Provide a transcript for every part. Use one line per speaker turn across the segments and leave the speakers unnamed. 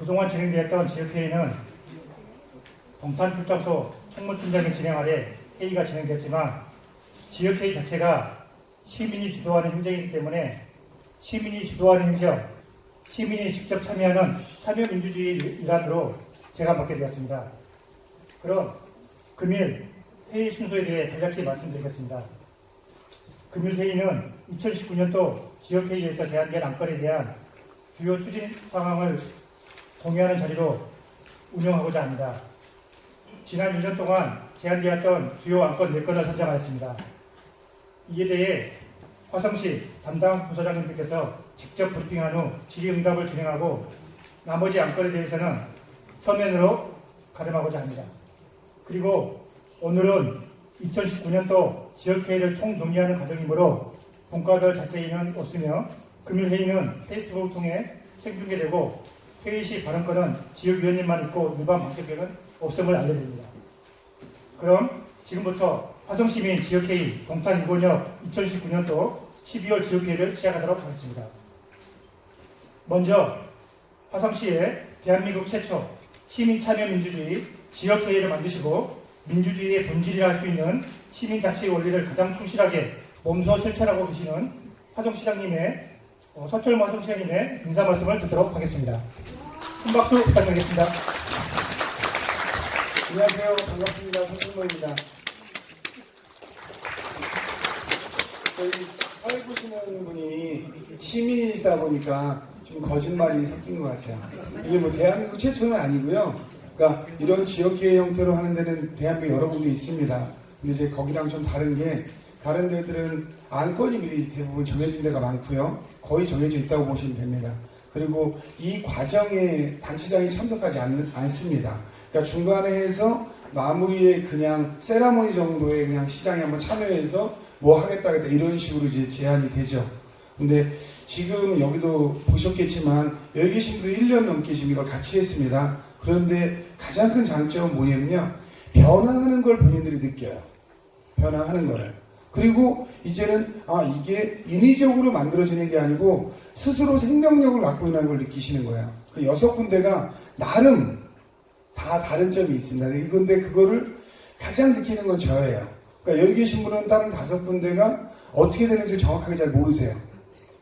그동안 진행되었던 지역회의는 동탄출장소 총무팀장이 진행 아래 회의가 진행됐지만 지역회의 자체가 시민이 주도하는 행정이기 때문에 시민이 주도하는 행정, 시민이 직접 참여하는 참여민주주의 일환으로 제가 맡게 되었습니다. 그럼 금일 회의 순서에 대해 간략히 말씀드리겠습니다. 금일 회의는 2019년도 지역회의에서 제안된 안건에 대한 주요 추진 상황을 공유하는 자리로 운영하고자 합니다. 지난 1년 동안 제안되었던 주요 안건 4건을 선정하였습니다. 이에 대해 화성시 담당 부서장님들께서 직접 브리핑한 후 질의응답을 진행하고 나머지 안건에 대해서는 서면으로 가름하고자 합니다. 그리고 오늘은 2019년도 지역회의를 총정리하는 과정이므로 본과별 자세히는 없으며 금일 회의는 페이스북을 통해 생중계되고 회의 시 발언권은 지역위원님만 있고 일반 방청객은 없음을 알려드립니다. 그럼 지금부터 화성시민 지역회의 동탄 2권역 2019년도 12월 지역회의를 시작하도록 하겠습니다. 먼저 화성시에 대한민국 최초 시민참여민주주의 지역회의를 만드시고 민주주의의 본질이라 할 수 있는 시민자치의 원리를 가장 충실하게 몸소 실천하고 계시는 화성시장님의 서철모 화성시장님의 인사 말씀을 듣도록 하겠습니다. 큰 박수 부탁드리겠습니다.
안녕하세요. 반갑습니다. 서철모입니다. 저희 사회 보시는 분이 시민이시다 보니까 좀 거짓말이 섞인 것 같아요. 이게 뭐 대한민국 최초는 아니고요. 그러니까 이런 지역회의 형태로 하는 데는 대한민국 여러 군데 있습니다. 근데 이제 거기랑 좀 다른 게 다른 데들은 안건이 미리 대부분 정해진 데가 많고요. 거의 정해져 있다고 보시면 됩니다. 그리고 이 과정에 단체장이 참석하지 않습니다. 그러니까 중간에 해서 마무리에 그냥 세라모니 정도의 그냥 시장에 한번 참여해서 뭐 하겠다 이런 식으로 이제 제안이 되죠. 근데 지금 여기도 보셨겠지만 여기 계신 분들 1년 넘게 지금 이걸 같이 했습니다. 그런데 가장 큰 장점은 뭐냐면요. 변화하는 걸 본인들이 느껴요. 변화하는 거를. 그리고 이제는 이게 인위적으로 만들어지는 게 아니고 스스로 생명력을 갖고 있는 걸 느끼시는 거예요. 그 6군데가 나름 다 다른 점이 있습니다. 이건데 그거를 가장 느끼는 건 저예요. 그러니까 여기 계신 분은 다른 5군데가 어떻게 되는지 정확하게 잘 모르세요.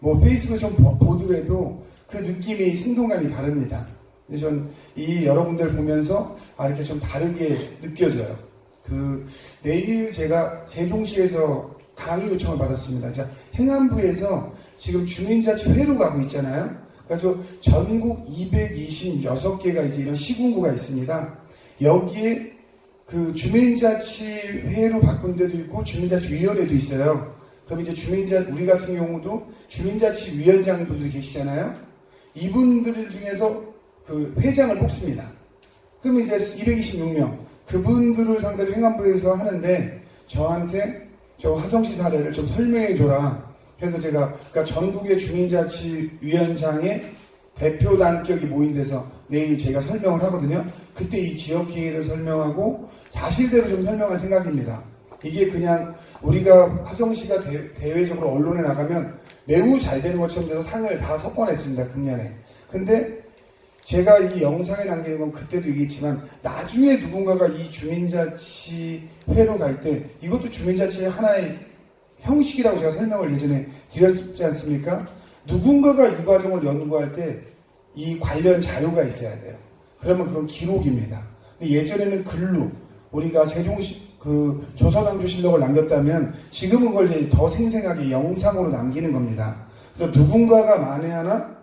뭐 페이스북을 좀 보더라도 그 느낌이 생동감이 다릅니다. 근데 전 이 여러분들 보면서 이렇게 좀 다르게 느껴져요. 내일 제가 세종시에서 강의 요청을 받았습니다. 자, 행안부에서 지금 주민자치회로 가고 있잖아요. 그래서 전국 226개가 이제 이런 시군구가 있습니다. 여기에 그 주민자치회로 바꾼 데도 있고 주민자치위원회도 있어요. 그럼 이제 우리 같은 경우도 주민자치위원장 분들이 계시잖아요. 이분들 중에서 그 회장을 뽑습니다. 그러면 이제 226명. 그분들을 상대로 행안부에서 하는데 저한테 저 화성시 사례를 좀 설명해줘라. 그래서 제가 그러니까 전국의 주민자치위원장의 대표 단격이 모인 데서 내일 제가 설명을 하거든요. 그때 이 지역회의를 설명하고 사실대로 좀 설명할 생각입니다. 이게 그냥 우리가 화성시가 대외적으로 언론에 나가면 매우 잘 되는 것처럼 돼서 상을 다 석권했습니다. 금년에. 근데 제가 이 영상에 남기는 건 그때도 얘기했지만 나중에 누군가가 이 주민자치회로 갈 때 이것도 주민자치의 하나의 형식이라고 제가 설명을 예전에 드렸지 않습니까? 누군가가 이 과정을 연구할 때 이 관련 자료가 있어야 돼요. 그러면 그건 기록입니다. 근데 예전에는 글로 우리가 세종시 조선왕조실록을 남겼다면 지금은 그걸 이제 더 생생하게 영상으로 남기는 겁니다. 그래서 누군가가 만에 하나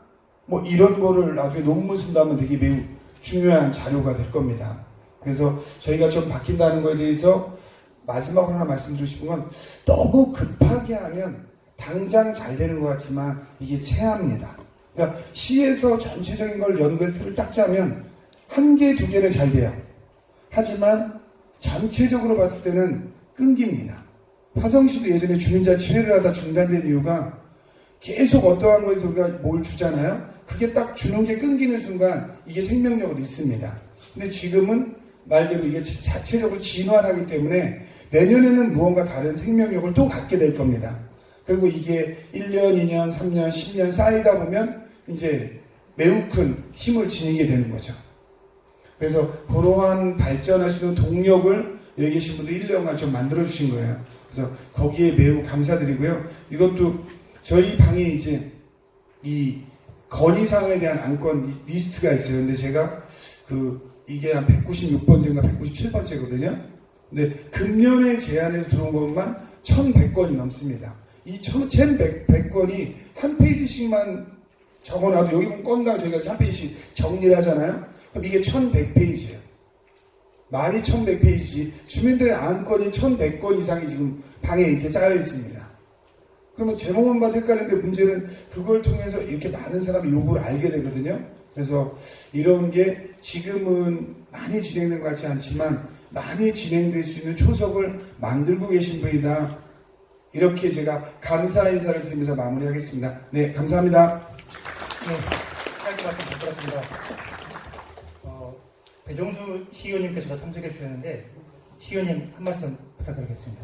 뭐 이런 거를 나중에 논문 쓴다면 되게 매우 중요한 자료가 될 겁니다. 그래서 저희가 좀 바뀐다는 거에 대해서 마지막으로 하나 말씀드리고 싶은 건 너무 급하게 하면 당장 잘 되는 것 같지만 이게 체합니다. 그러니까 시에서 전체적인 걸 연구의 틀을 딱 짜면 1개, 2개는 잘 돼요. 하지만 전체적으로 봤을 때는 끊깁니다. 화성시도 예전에 주민자치회를 하다 중단된 이유가 계속 어떠한 거에서 우리가 뭘 주잖아요. 그게 딱 주는 게 끊기는 순간 이게 생명력을 잃습니다. 근데 지금은 말대로 이게 자체적으로 진화를 하기 때문에 내년에는 무언가 다른 생명력을 또 갖게 될 겁니다. 그리고 이게 1년, 2년, 3년, 10년 쌓이다 보면 이제 매우 큰 힘을 지니게 되는 거죠. 그래서 그러한 발전할 수 있는 동력을 여기 계신 분들 1년간 좀 만들어 주신 거예요. 그래서 거기에 매우 감사드리고요. 이것도 저희 방에 이제 이 건의사항에 대한 안건 리스트가 있어요. 근데 제가 이게 한 196번째인가 197번째거든요. 근데 금년에 제안해서 들어온 것만 1100건이 넘습니다. 이 1100건이 한 페이지씩만 적어놔도 여기 보면 건당 저희가 한 페이지씩 정리를 하잖아요. 그럼 이게 1100페이지예요. 말이 1100페이지, 주민들의 안건이 1100건 이상이 지금 방에 이렇게 쌓여 있습니다. 그러면 제목만 봐도 헷갈리는데 문제는 그걸 통해서 이렇게 많은 사람이 요구를 알게 되거든요. 그래서 이런 게 지금은 많이 진행된 것 같지 않지만 많이 진행될 수 있는 초석을 만들고 계신 분이다. 이렇게 제가 감사 인사를 드리면서 마무리하겠습니다. 네, 감사합니다.
네, 짧게 말씀 부탁드립니다. 배종수 시의원님께서도 참석해 주셨는데 시의원님 한 말씀 부탁드리겠습니다.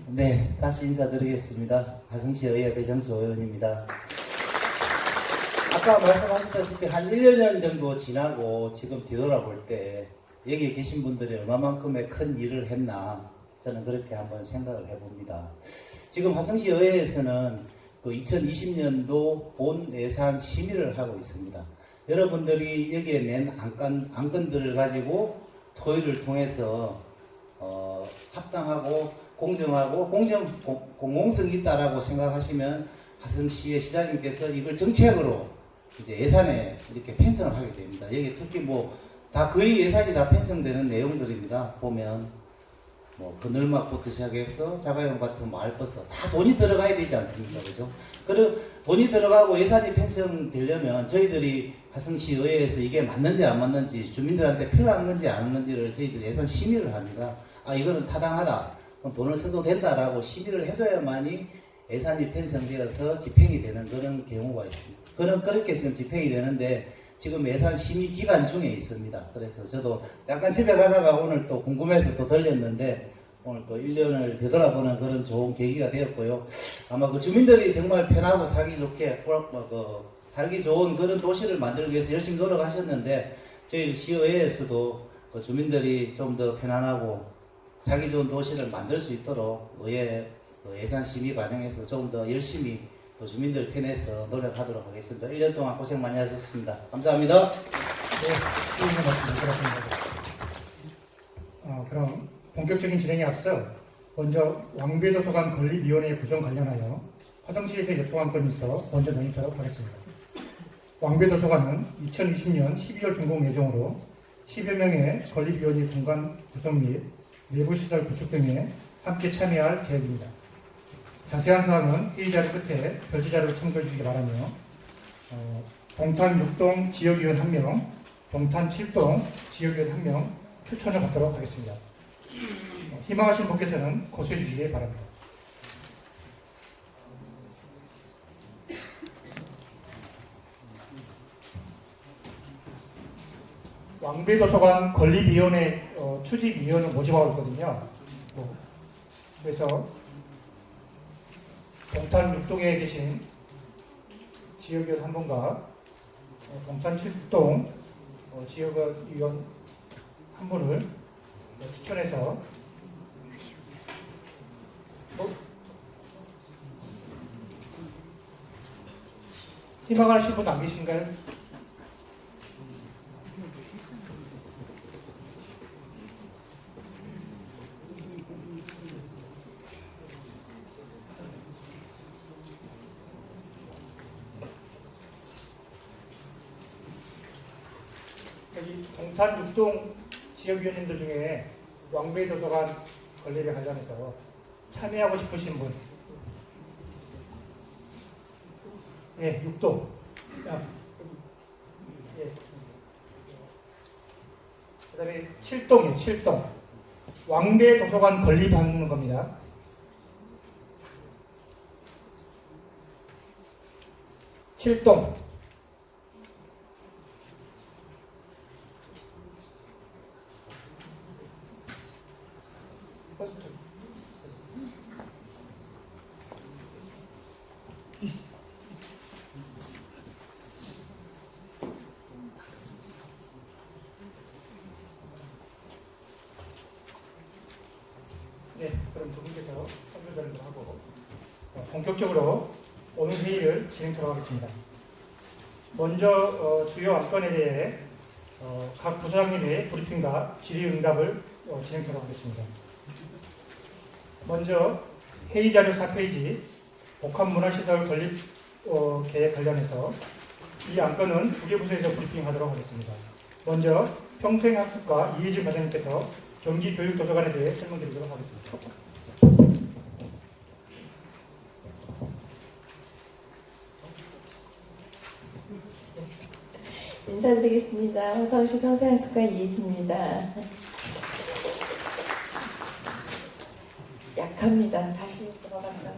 네, 다시 인사드리겠습니다. 화성시 의회 배정수 의원입니다. 아까 말씀하셨다시피 한 1년 정도 지나고 지금 뒤돌아볼 때 여기 계신 분들이 얼마만큼의 큰 일을 했나 저는 그렇게 한번 생각을 해봅니다. 지금 화성시 의회에서는 그 2020년도 본 예산 심의를 하고 있습니다. 여러분들이 여기에 낸 안건들을 가지고 토의를 통해서 합당하고 공정하고 공공성이 있다라고 생각하시면 화성시의 시장님께서 이걸 정책으로 이제 예산에 이렇게 편성을 하게 됩니다. 여기 특히 뭐 다 거의 예산이 다 편성되는 내용들입니다. 보면 뭐 그늘막부터 시작해서 자가용 같은 마을버스 다 돈이 들어가야 되지 않습니까? 그죠? 그리고 돈이 들어가고 예산이 편성되려면 저희들이 화성시 의회에서 이게 맞는지 안 맞는지 주민들한테 필요한 건지 아닌 건지를 저희들이 예산 심의를 합니다. 아 이거는 타당하다. 그럼 돈을 써도 된다라고 심의를 해줘야만이 예산이 편성되어서 집행이 되는 그런 경우가 있습니다. 그렇게 지금 집행이 되는데 지금 예산 심의 기간 중에 있습니다. 그래서 저도 잠깐 집에 가다가 오늘 또 궁금해서 또 들렸는데 오늘 또 1년을 되돌아보는 그런 좋은 계기가 되었고요. 아마 그 주민들이 정말 편하고 살기 좋게 살기 좋은 그런 도시를 만들기 위해서 열심히 노력하셨는데 저희 시의회에서도 그 주민들이 좀 더 편안하고 살기 좋은 도시를 만들 수 있도록 의회 예산 심의 과정에서 좀 더 열심히 또 주민들 편에서 노력하도록 하겠습니다. 1년 동안 고생 많이 하셨습니다. 감사합니다.
네, 시의원님 말씀 들었습니다. 그럼 본격적인 진행에 앞서 먼저 왕배도서관 건립위원회 구성 관련하여 화성시에서 요청한 건이 있어 먼저 논의하도록 하겠습니다. 왕배도서관은 2020년 12월 준공 예정으로 10여 명의 건립위원회 공간 구성 및 내부시설 구축 등에 함께 참여할 계획입니다. 자세한 사항은 회의 자료 끝에 별지 자료를 참고해 주시기 바라며 동탄 6동 지역위원 1명, 동탄 7동 지역위원 1명 추천을 받도록 하겠습니다. 희망하신 분께서는 고소해 주시기 바랍니다. 왕배도서관 건립위원회 추진위원을 모집하고 있거든요. 그래서 동탄 6동에 계신 지역위원 한 분과 동탄 7동 지역위원 한 분을 추천해서 희망하시는 분 안 계신가요? 여기 동탄 6동 지역위원님들 중에 왕배도서관 건립에 관련해서 참여하고 싶으신 분, 예, 6동, 예. 그다음에 7동이에요, 7동. 왕배도서관 건립하는 겁니다. 칠동. 네, 그럼 두 분께서 선별전을 하고 본격적으로 오늘 회의를 진행하도록 하겠습니다. 먼저 주요 안건에 대해 각 부서장님의 브리핑과 질의응답을 진행하도록 하겠습니다. 먼저 회의자료 4페이지 복합문화시설 건립 계획 관련해서 이 안건은 두 개 부서에서 브리핑하도록 하겠습니다. 먼저 평생학습과 이혜진 과장님께서 경기교육도서관에 대해 설명드리도록 하겠습니다.
인사드리겠습니다. 화성시 평생학습과 이혜진입니다. 약합니다. 다시 들어간다.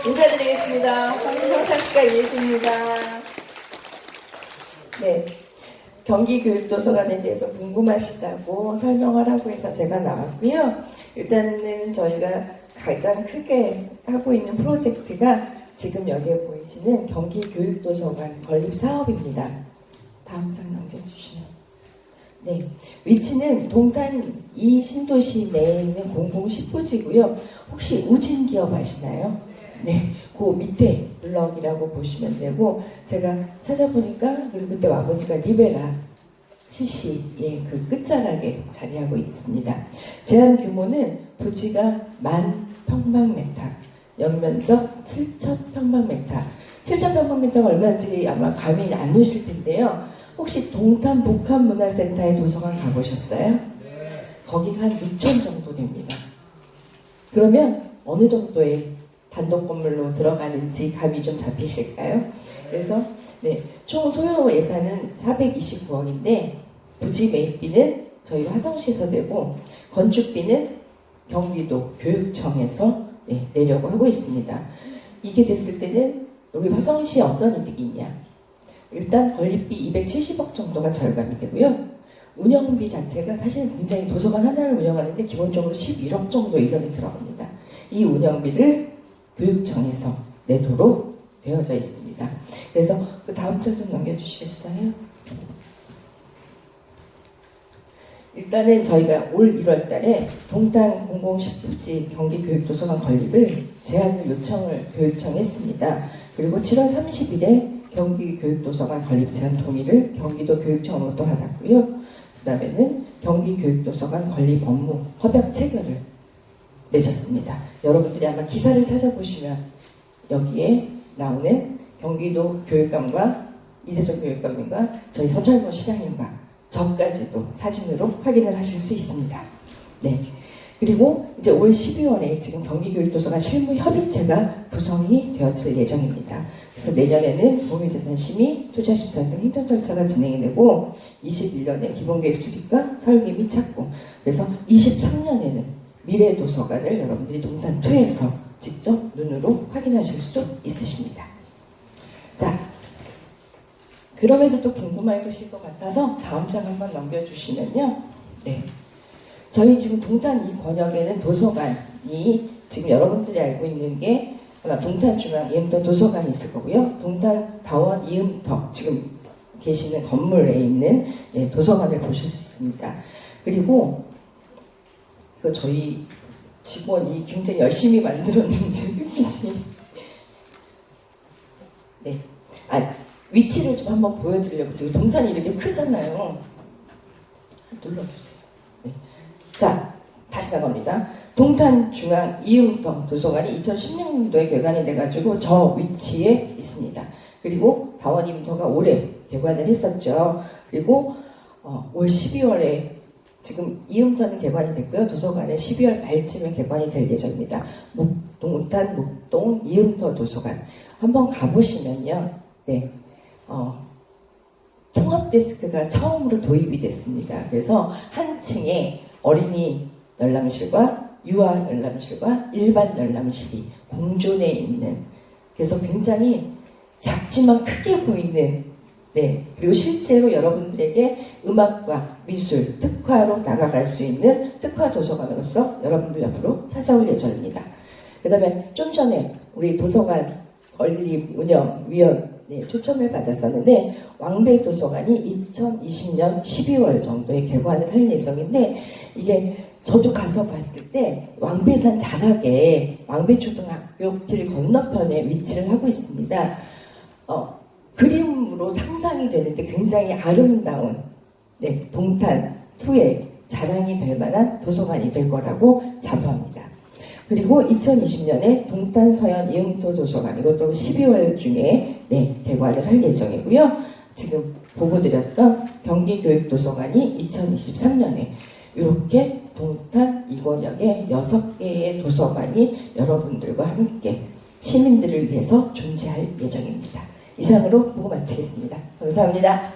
인사드리겠습니다. 화성시 평생학습과 이혜진입니다. 네, 경기교육도서관에 대해서 궁금하시다고 설명하라고 해서 제가 나왔고요. 일단은 저희가 가장 크게 하고 있는 프로젝트가 지금 여기에 보이시는 경기교육도서관 건립 사업입니다. 다음 장 넘겨주시면. 네, 위치는 동탄 이 신도시 내에 있는 공공 10부지고요. 혹시 우진 기업 아시나요? 네, 그 밑에 블럭이라고 보시면 되고, 제가 찾아보니까 그리고 그때 와보니까 리베라 CC의 그 끝자락에 자리하고 있습니다. 제한 규모는 부지가 10,000평방미터, 연면적 7,000평방미터. 7,000평방미터가 얼마인지 아마 감이 안 오실 텐데요. 혹시 동탄 복합문화센터에 도서관 가보셨어요? 네. 거기가 한 6,000 정도 됩니다. 그러면 어느 정도의 단독 건물로 들어가는지 감이 좀 잡히실까요? 그래서 네, 총 소요 예산은 429억인데 부지 매입비는 저희 화성시에서 되고 건축비는 경기도 교육청에서 내려고 하고 있습니다. 이게 됐을 때는 우리 화성시에 어떤 이득이 있냐? 일단 건립비 270억 정도가 절감이 되고요. 운영비 자체가 사실 굉장히 도서관 하나를 운영하는데 기본적으로 11억 정도 1년에 들어갑니다. 이 운영비를 교육청에서 내도록 되어져 있습니다. 그래서 그 다음 장 좀 넘겨주시겠어요? 일단은 저희가 올 1월 달에 동탄 공공 10부지 경기교육도서관 건립을 제안을 요청을 교육청에 했습니다. 그리고 7월 30일에 경기교육도서관 건립 제안 동의를 경기도 교육청으로 또 받았고요. 그 다음에는 경기교육도서관 건립 업무 협약 체결을 맺었습니다. 여러분들이 아마 기사를 찾아보시면 여기에 나오는 경기도 교육감과 이재정 교육감님과 저희 서철모 시장님과 저까지도 사진으로 확인을 하실 수 있습니다. 네. 그리고 이제 올 12월에 지금 경기교육도서관 실무협의체가 구성이 되어질 예정입니다. 그래서 내년에는 공유재산 심의, 투자심사 등 행정 절차가 진행이 되고 21년에 기본계획 수립과 설계 및 착공, 그래서 23년에는 미래도서관을 여러분들이 동탄2에서 직접 눈으로 확인하실 수 있으십니다. 자, 그럼에도 또 궁금하실 것 같아서 다음 장 한번 넘겨주시면요. 네. 저희 지금 동탄 이 권역에는 도서관이 지금 여러분들이 알고 있는 게 아마 동탄중앙 이음터 도서관이 있을 거고요. 동탄 다원 이음터 지금 계시는 건물에 있는 도서관을 보실 수 있습니다. 그리고 그 저희 직원이 굉장히 열심히 만들었는데 네. 위치를 좀 한번 보여드리려고. 동탄이 이렇게 크잖아요. 눌러주세요. 네. 자, 다시 나갑니다. 동탄 중앙 이음터 도서관이 2016년도에 개관이 돼가지고 저 위치에 있습니다. 그리고 다원 이음터가 올해 개관을 했었죠. 그리고 올 12월에 지금 이음터는 개관이 됐고요. 도서관은 12월 말쯤에 개관이 될 예정입니다. 동탄 목동 이음터 도서관 한번 가보시면요. 네. 통합 데스크가 처음으로 도입이 됐습니다. 그래서 한 층에 어린이 열람실과 유아 열람실과 일반 열람실이 공존해 있는, 그래서 굉장히 작지만 크게 보이는, 네, 그리고 실제로 여러분들에게 음악과 미술, 특화로 나아갈 수 있는 특화 도서관으로서 여러분들 옆으로 찾아올 예정입니다. 그 다음에 좀 전에 우리 도서관 건립 운영위원 추천을 받았었는데 왕배 도서관이 2020년 12월 정도에 개관을 할 예정인데 이게 저도 가서 봤을 때 왕배산 자락에 왕배초등학교 길 건너편에 위치를 하고 있습니다. 그림으로 상상이 되는데 굉장히 아름다운 동탄 2의 자랑이 될 만한 도서관이 될 거라고 자부합니다. 그리고 2020년에 동탄 서현 이응토 도서관 이것도 12월 중에 개관을 할 예정이고요. 지금 보고드렸던 경기교육도서관이 2023년에 이렇게 동탄 이권역에 6개의 도서관이 여러분들과 함께 시민들을 위해서 존재할 예정입니다. 이상으로 보고 마치겠습니다. 감사합니다.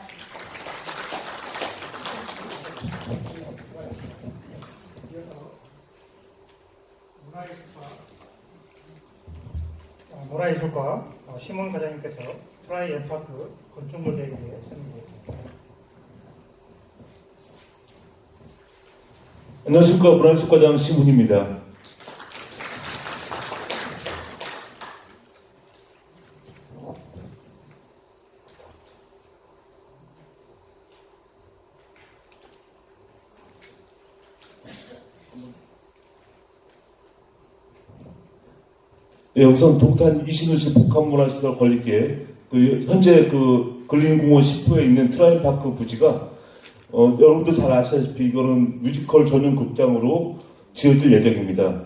문화예술과 심은 과장님께서 트라이 엠파크 건축물 대회에 참여했습니다.
안녕하십니까. 문화예술과장 심훈입니다. 우선 동탄 이신우시 복합문화시설 건립계획 현재 근린공원 10호에 있는 트라이파크 부지가 여러분도 잘 아시다시피 이거는 뮤지컬 전용 극장으로 지어질 예정입니다.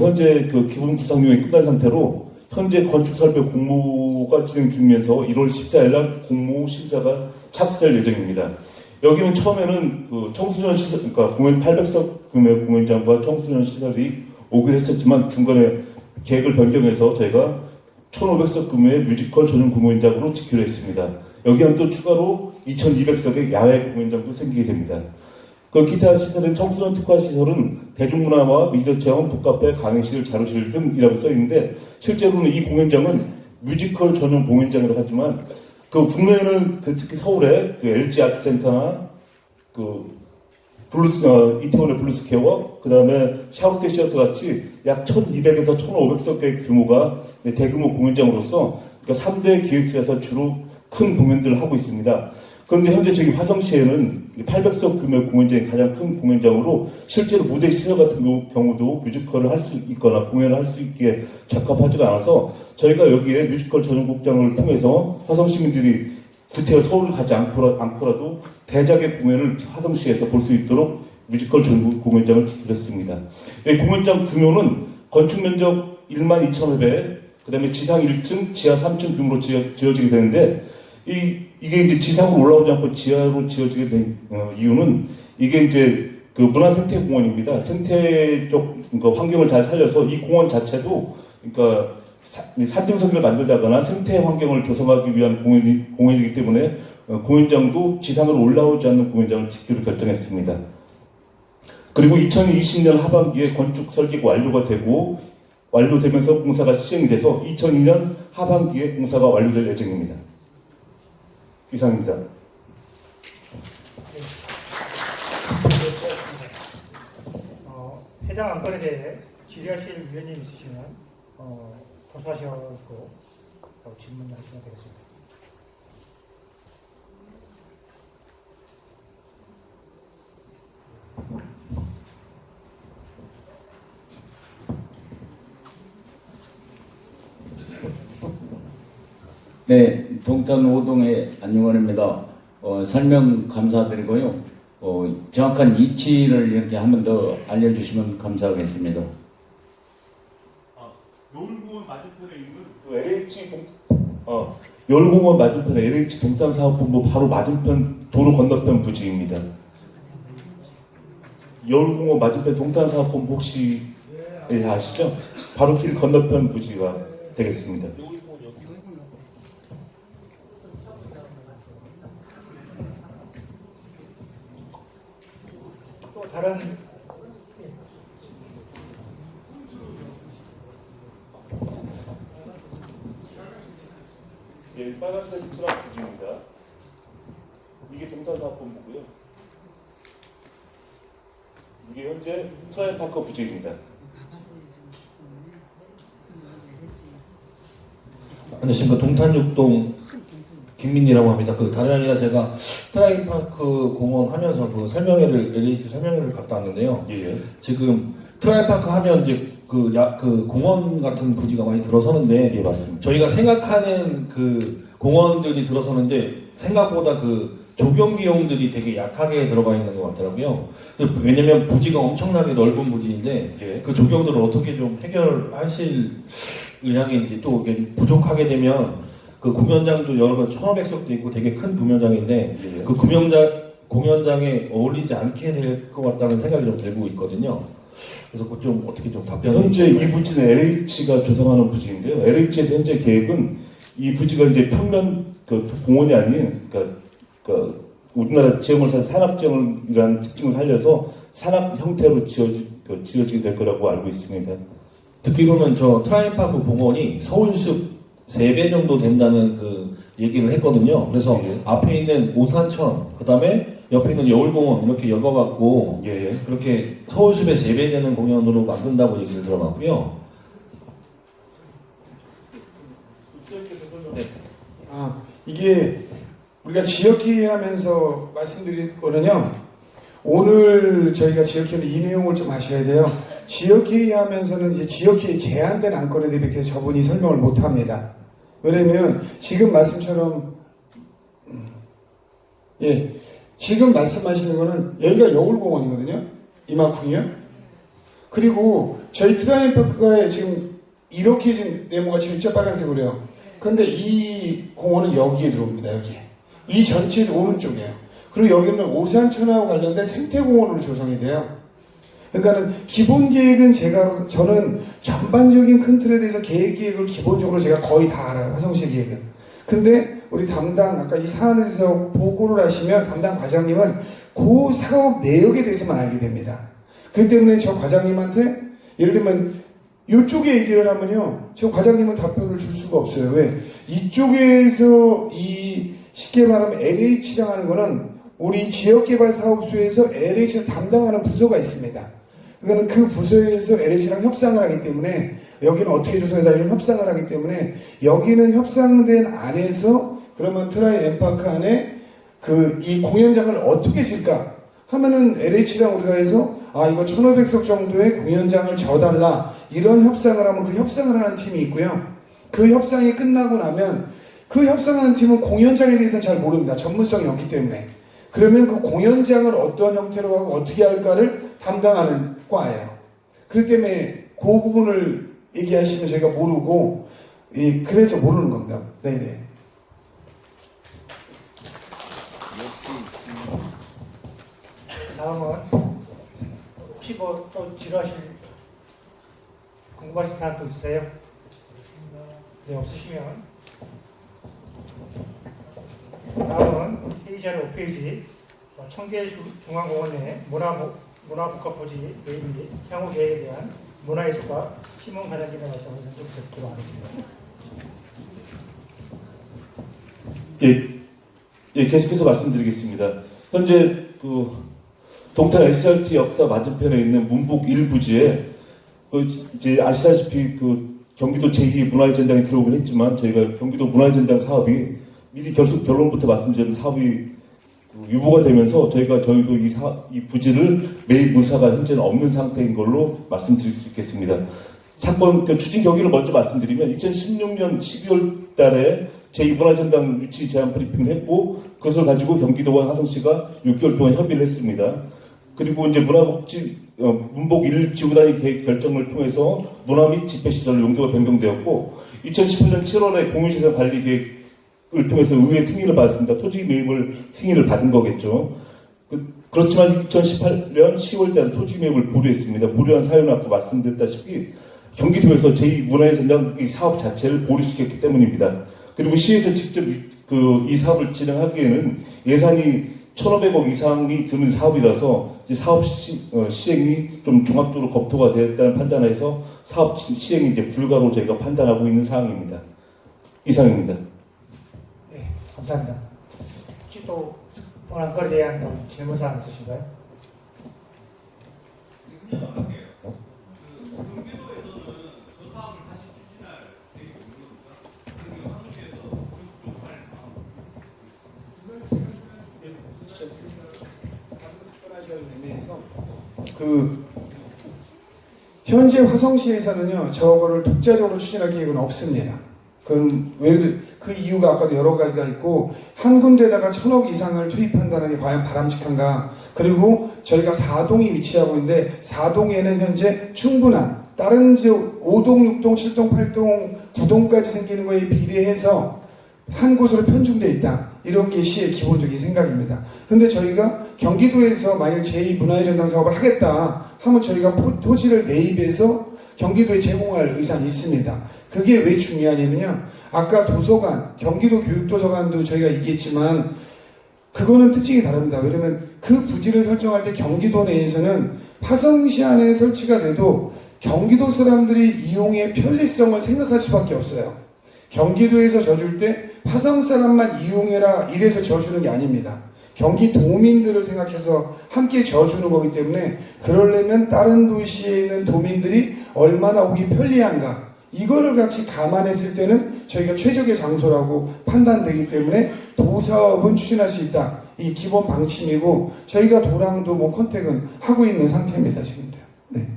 현재 기본 구상용이 끝난 상태로 현재 건축 설계 공모가 진행 중이면서 1월 14일 날 공모 심사가 착수될 예정입니다. 여기는 처음에는 청소년 시설, 그러니까 공연 800석 규모의 공연장과 청소년 시설이 오기로 했었지만 중간에 계획을 변경해서 저희가 1,500석 규모의 뮤지컬 전용 공연장으로 짓기로 했습니다. 여기는 또 추가로 2,200석의 야외 공연장도 생기게 됩니다. 기타 시설은 청소년 특화 시설은 대중문화와 미디어 체험, 북카페, 강의실, 자료실 등이라고 써 있는데 실제로는 이 공연장은 뮤지컬 전용 공연장이라고 하지만 국내에는 특히 서울에 LG 아트센터나 이태원의 블루스퀘어, 그 다음에 샤롯데 시어터 같이 약 1,200에서 1,500석의 규모가 대규모 공연장으로서 3대 기획사에서 주로 큰 공연들을 하고 있습니다. 그런데 현재 저희 화성시에는 800석 규모의 공연장이 가장 큰 공연장으로 실제로 무대 시설 같은 경우도 뮤지컬을 할 수 있거나 공연을 할 수 있게 적합하지가 않아서 저희가 여기에 뮤지컬 전용 극장을 통해서 화성 시민들이 구태여 서울을 가지 않고라도 대작의 공연을 화성시에서 볼 수 있도록 뮤지컬 전국 공연장을 짓기로 했습니다. 공연장 규모는 건축 면적 12,000회, 그 다음에 지상 1층, 지하 3층 규모로 지어지게 되는데 이게 이제 지상으로 올라오지 않고 지하로 지어지게 된 이유는 이게 이제 문화생태공원입니다. 생태 쪽 환경을 잘 살려서 이 공원 자체도 그러니까 산등석을 만들다거나 생태 환경을 조성하기 위한 공연이기 때문에 공연장도 지상으로 올라오지 않는 공연장을 짓기로 결정했습니다. 그리고 2020년 하반기에 건축 설계가 완료되면서 공사가 시행이 돼서 2002년 하반기에 공사가 완료될 예정입니다. 이상입니다.
해당 안건에 대해 질의하실 위원님 있으시면 도서하시고 질문하시면 되겠습니다.
네, 동탄 5동의 안용원입니다. 설명 감사드리고요. 정확한 위치를 이렇게 한 번 더 알려주시면 감사하겠습니다.
열공원 맞은편에 있는 열공원 맞은편에 LH 동탄사업본부 바로 맞은편 도로 건너편 부지입니다. 열공원 맞은편 동탄사업본부 혹시 아시죠? 바로 길 건너편 부지가 되겠습니다.
또 다른
빨간색 수납 부지입니다. 이게 동탄사업본부고요. 이게 현재 트라이파크 부지입니다.
안녕하십니까. 동탄육동 김민희라고 합니다. 그 다름이 아니라 제가 트라이파크 공원 하면서 그 설명회를 LH 설명회를 갔다 왔는데요.
예.
지금 트라이파크 하면 이제 그 공원 같은 부지가 많이 들어서는데
예, 맞습니다.
저희가 생각하는 그 공원들이 들어서는데 생각보다 그 조경 비용들이 되게 약하게 들어가 있는 것 같더라고요. 왜냐면 부지가 엄청나게 넓은 부지인데
예.
그 조경들을 어떻게 좀 해결하실 의향인지 또 이게 부족하게 되면 그 공연장도 여러 번 1,500석도 있고 되게 큰 공연장인데
예.
그 공연장에 어울리지 않게 될 것 같다는 생각이 좀 들고 있거든요. 그래서 그좀 어떻게 좀 답변을
현재 이 부지는 LH가 조성하는 부지인데요. LH에서 현재 계획은 이 부지가 이제 평면 그 공원이 아닌 그러니까 우리나라 지형을 산악 지형이라는 특징을 살려서 산악 형태로 지어지게 될 거라고 알고 있습니다.
듣기로는 저 트라이파크 공원이 서울숲 3배 정도 된다는 그 얘기를 했거든요. 그래서
예.
앞에 있는 오산천, 그 다음에 옆에 있는 여울공원 이렇게 엮어갖고
예.
그렇게 서울숲의 3배 되는 공연으로 만든다고 얘기를 들어봤고요.
이게 우리가 지역회의 하면서 말씀드릴 거는요. 오늘 저희가 지역회의는 이 내용을 좀 아셔야 돼요. 지역회의 하면서는 이제 지역회의 제한된 안건에 대해 저분이 설명을 못 합니다. 왜냐면 지금 말씀처럼 지금 말씀하시는 거는 여기가 여울공원이거든요. 이만큼이요. 그리고 저희 트라이파크가 지금 이렇게 지금 네모가 지금 진짜 빨간색으로요. 근데 이 공원은 여기에 들어옵니다. 여기에. 이 전체에서 오른쪽이에요. 그리고 여기는 오산천하고 관련된 생태공원으로 조성이 돼요. 그러니까는 기본 계획은 저는 전반적인 큰 틀에 대해서 계획을 기본적으로 제가 거의 다 알아요. 화성시의 계획은. 근데 우리 담당 아까 이 사안에서 보고를 하시면 담당 과장님은 그 사업 내역에 대해서만 알게 됩니다. 그렇기 때문에 저 과장님한테 예를 들면 이쪽에 얘기를 하면요, 저 과장님은 답변을 줄 수가 없어요. 왜? 이쪽에서 쉽게 말하면 LH랑 하는 거는 우리 지역개발사업소에서 LH를 담당하는 부서가 있습니다. 그러니까 그 부서에서 LH랑 협상을 하기 때문에 여기는 어떻게 조성해달라는 협상을 하기 때문에 여기는 협상된 안에서 그러면 트라이 엠파크 안에 이 공연장을 어떻게 질까 하면은 LH랑 우리가 해서 이거 1,500석 정도의 공연장을 져달라 이런 협상을 하면 그 협상을 하는 팀이 있고요. 그 협상이 끝나고 나면 그 협상하는 팀은 공연장에 대해서는 잘 모릅니다. 전문성이 없기 때문에. 그러면 그 공연장을 어떤 형태로 하고 어떻게 할까를 담당하는 과예요. 그렇기 때문에 그 부분을 얘기하시면 저희가 모르고 그래서 모르는 겁니다. 네네.
다음은 혹시 뭐 또 지루하실 궁금하신 사항도 있어요? 네, 없으시면 다음은 페이지아래 5페이지 청계중앙공원 내 문화복합부지 매입 및 향후 계획에 대한 문화예술가 심은 과장님의 말씀을 좀 듣도록 하겠습니다.
예, 계속해서 말씀드리겠습니다. 현재 동탄 SRT 역사 맞은편에 있는 문북 1부지에 이제 아시다시피 경기도 제2문화유전장에 들어오긴 했지만 저희가 경기도 문화유전장 사업이 미리 결론부터 말씀드린 사업이 유보가 되면서 저희도 이 부지를 매입 의사가 현재는 없는 상태인 걸로 말씀드릴 수 있겠습니다. 사건 추진 경위를 먼저 말씀드리면 2016년 12월 달에 제2문화전당 유치 제안 브리핑을 했고 그것을 가지고 경기도와 화성시가 6개월 동안 협의를 했습니다. 그리고 이제 문복 1 지구단위 계획 결정을 통해서 문화 및 집회시설 용도가 변경되었고 2018년 7월에 공유시설 관리 계획을 통해서 의회 승인을 받았습니다. 토지 매입을 승인을 받은 거겠죠. 그렇지만 2018년 10월 달에 토지 매입을 보류했습니다. 보류한 사유는 아까 말씀드렸다시피 경기도에서 제2문화유전장 이 사업 자체를 보류시켰기 때문입니다. 그리고 시에서 직접 이 사업을 진행하기에는 예산이 1,500억 이상이 드는 사업이라서 이제 사업 시행이 좀 종합적으로 검토가 되었다는 판단에서 사업 시행이 이제 불가로 저희가 판단하고 있는 사항입니다. 이상입니다.
네, 감사합니다. 혹시 또 안건에 대한 질문 사항 있으신가요?
대해서 현재 화성시에서는요 저거를 독자적으로 추진할 계획은 없습니다. 그 이유가 아까도 여러 가지가 있고 한 군데다가 1,000억 이상을 투입한다는 게 과연 바람직한가. 그리고 저희가 4동이 위치하고 있는데 4동에는 현재 충분한 다른 지역 5동, 6동, 7동, 8동, 9동까지 생기는 거에 비례해서 한 곳으로 편중되어 있다. 이런 게 시의 기본적인 생각입니다. 근데 저희가 경기도에서 만약 제2문화의 전당 사업을 하겠다 하면 저희가 토지를 매입해서 경기도에 제공할 의사는 있습니다. 그게 왜 중요하냐면요. 아까 도서관, 경기도 교육도서관도 저희가 얘기했지만 그거는 특징이 다릅니다. 왜냐면 그 부지를 설정할 때 경기도 내에서는 화성시 안에 설치가 돼도 경기도 사람들이 이용의 편리성을 생각할 수밖에 없어요. 경기도에서 져줄 때 화성 사람만 이용해라 이래서 져주는 게 아닙니다. 경기도민들을 생각해서 함께 져주는 거기 때문에 그러려면 다른 도시에 있는 도민들이 얼마나 오기 편리한가 이거를 같이 감안했을 때는 저희가 최적의 장소라고 판단되기 때문에 도사업은 추진할 수 있다. 이 기본 방침이고 저희가 도랑도 뭐 컨택은 하고 있는 상태입니다. 지금도요. 네.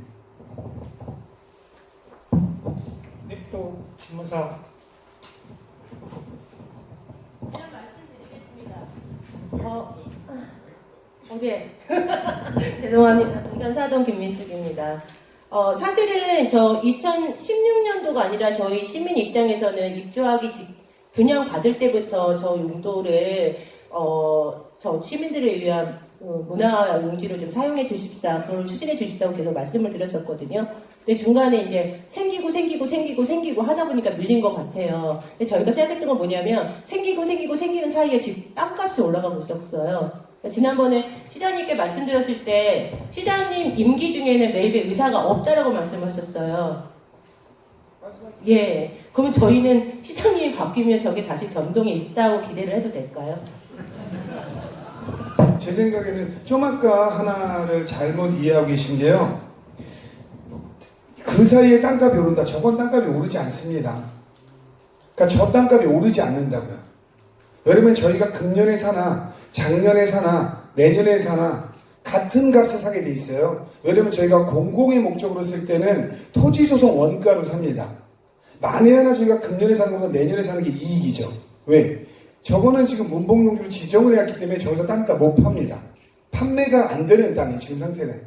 네, 또 질문사.
네. 죄송합니다. 동탄사동 김민숙입니다. 사실은 저 2016년도가 아니라 저희 시민 입장에서는 입주하기 분양 받을 때부터 저 용도를 저 시민들을 위한 문화 용지로 좀 사용해 주십사, 그걸 추진해 주십사고 계속 말씀을 드렸었거든요. 근데 중간에 이제 생기고 하다 보니까 밀린 것 같아요. 근데 저희가 생각했던 건 뭐냐면 생기는 사이에 집 땅값이 올라가고 있었어요. 지난번에 시장님께 말씀드렸을 때 시장님 임기 중에는 매입의 의사가 없다라고 말씀을 하셨어요. 예. 그러면 저희는 시장님이 바뀌면 저게 다시 변동이 있다고 기대를 해도 될까요?
제 생각에는 좀 아까 하나를 잘못 이해하고 계신 게요. 그 사이에 땅값이 오른다. 저건 땅값이 오르지 않습니다. 그러니까 저 땅값이 오르지 않는다고요. 왜냐면 저희가 금년에 사나 작년에 사나 내년에 사나 같은 값에 사게 돼 있어요. 왜냐면 저희가 공공의 목적으로 쓸 때는 토지 조성 원가로 삽니다. 만에 하나 저희가 금년에 사는 것보다 내년에 사는 게 이익이죠. 왜? 저거는 지금 문봉용지로 지정을 해왔기 때문에 저기서 땅값 못 팝니다. 판매가 안 되는 땅이에요. 지금 상태는.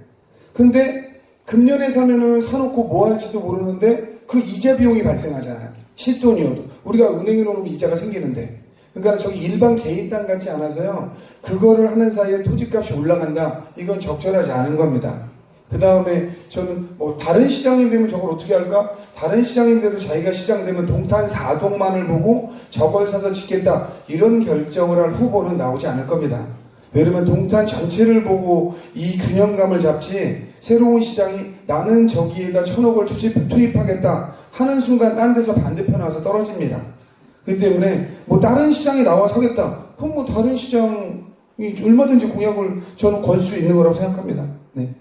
근데 금년에 사면은 사놓고 뭐 할지도 모르는데 그 이자 비용이 발생하잖아요. 실돈이어도. 우리가 은행에 놓으면 이자가 생기는데. 그러니까 저기 일반 개인 땅 같지 않아서요. 그거를 하는 사이에 토지값이 올라간다. 이건 적절하지 않은 겁니다. 그 다음에 저는 뭐 다른 시장이 되면 저걸 어떻게 할까? 다른 시장인데도 자기가 시장 되면 동탄 4동만을 보고 저걸 사서 짓겠다. 이런 결정을 할 후보는 나오지 않을 겁니다. 왜냐면 동탄 전체를 보고 이 균형감을 잡지 새로운 시장이 나는 저기에다 1,000억을 투입하겠다 하는 순간 딴 데서 반대편 와서 떨어집니다. 그렇기 때문에 뭐 다른 시장이 나와서 하겠다. 그럼 뭐 다른 시장이 얼마든지 공약을 저는 걸 수 있는 거라고 생각합니다. 네.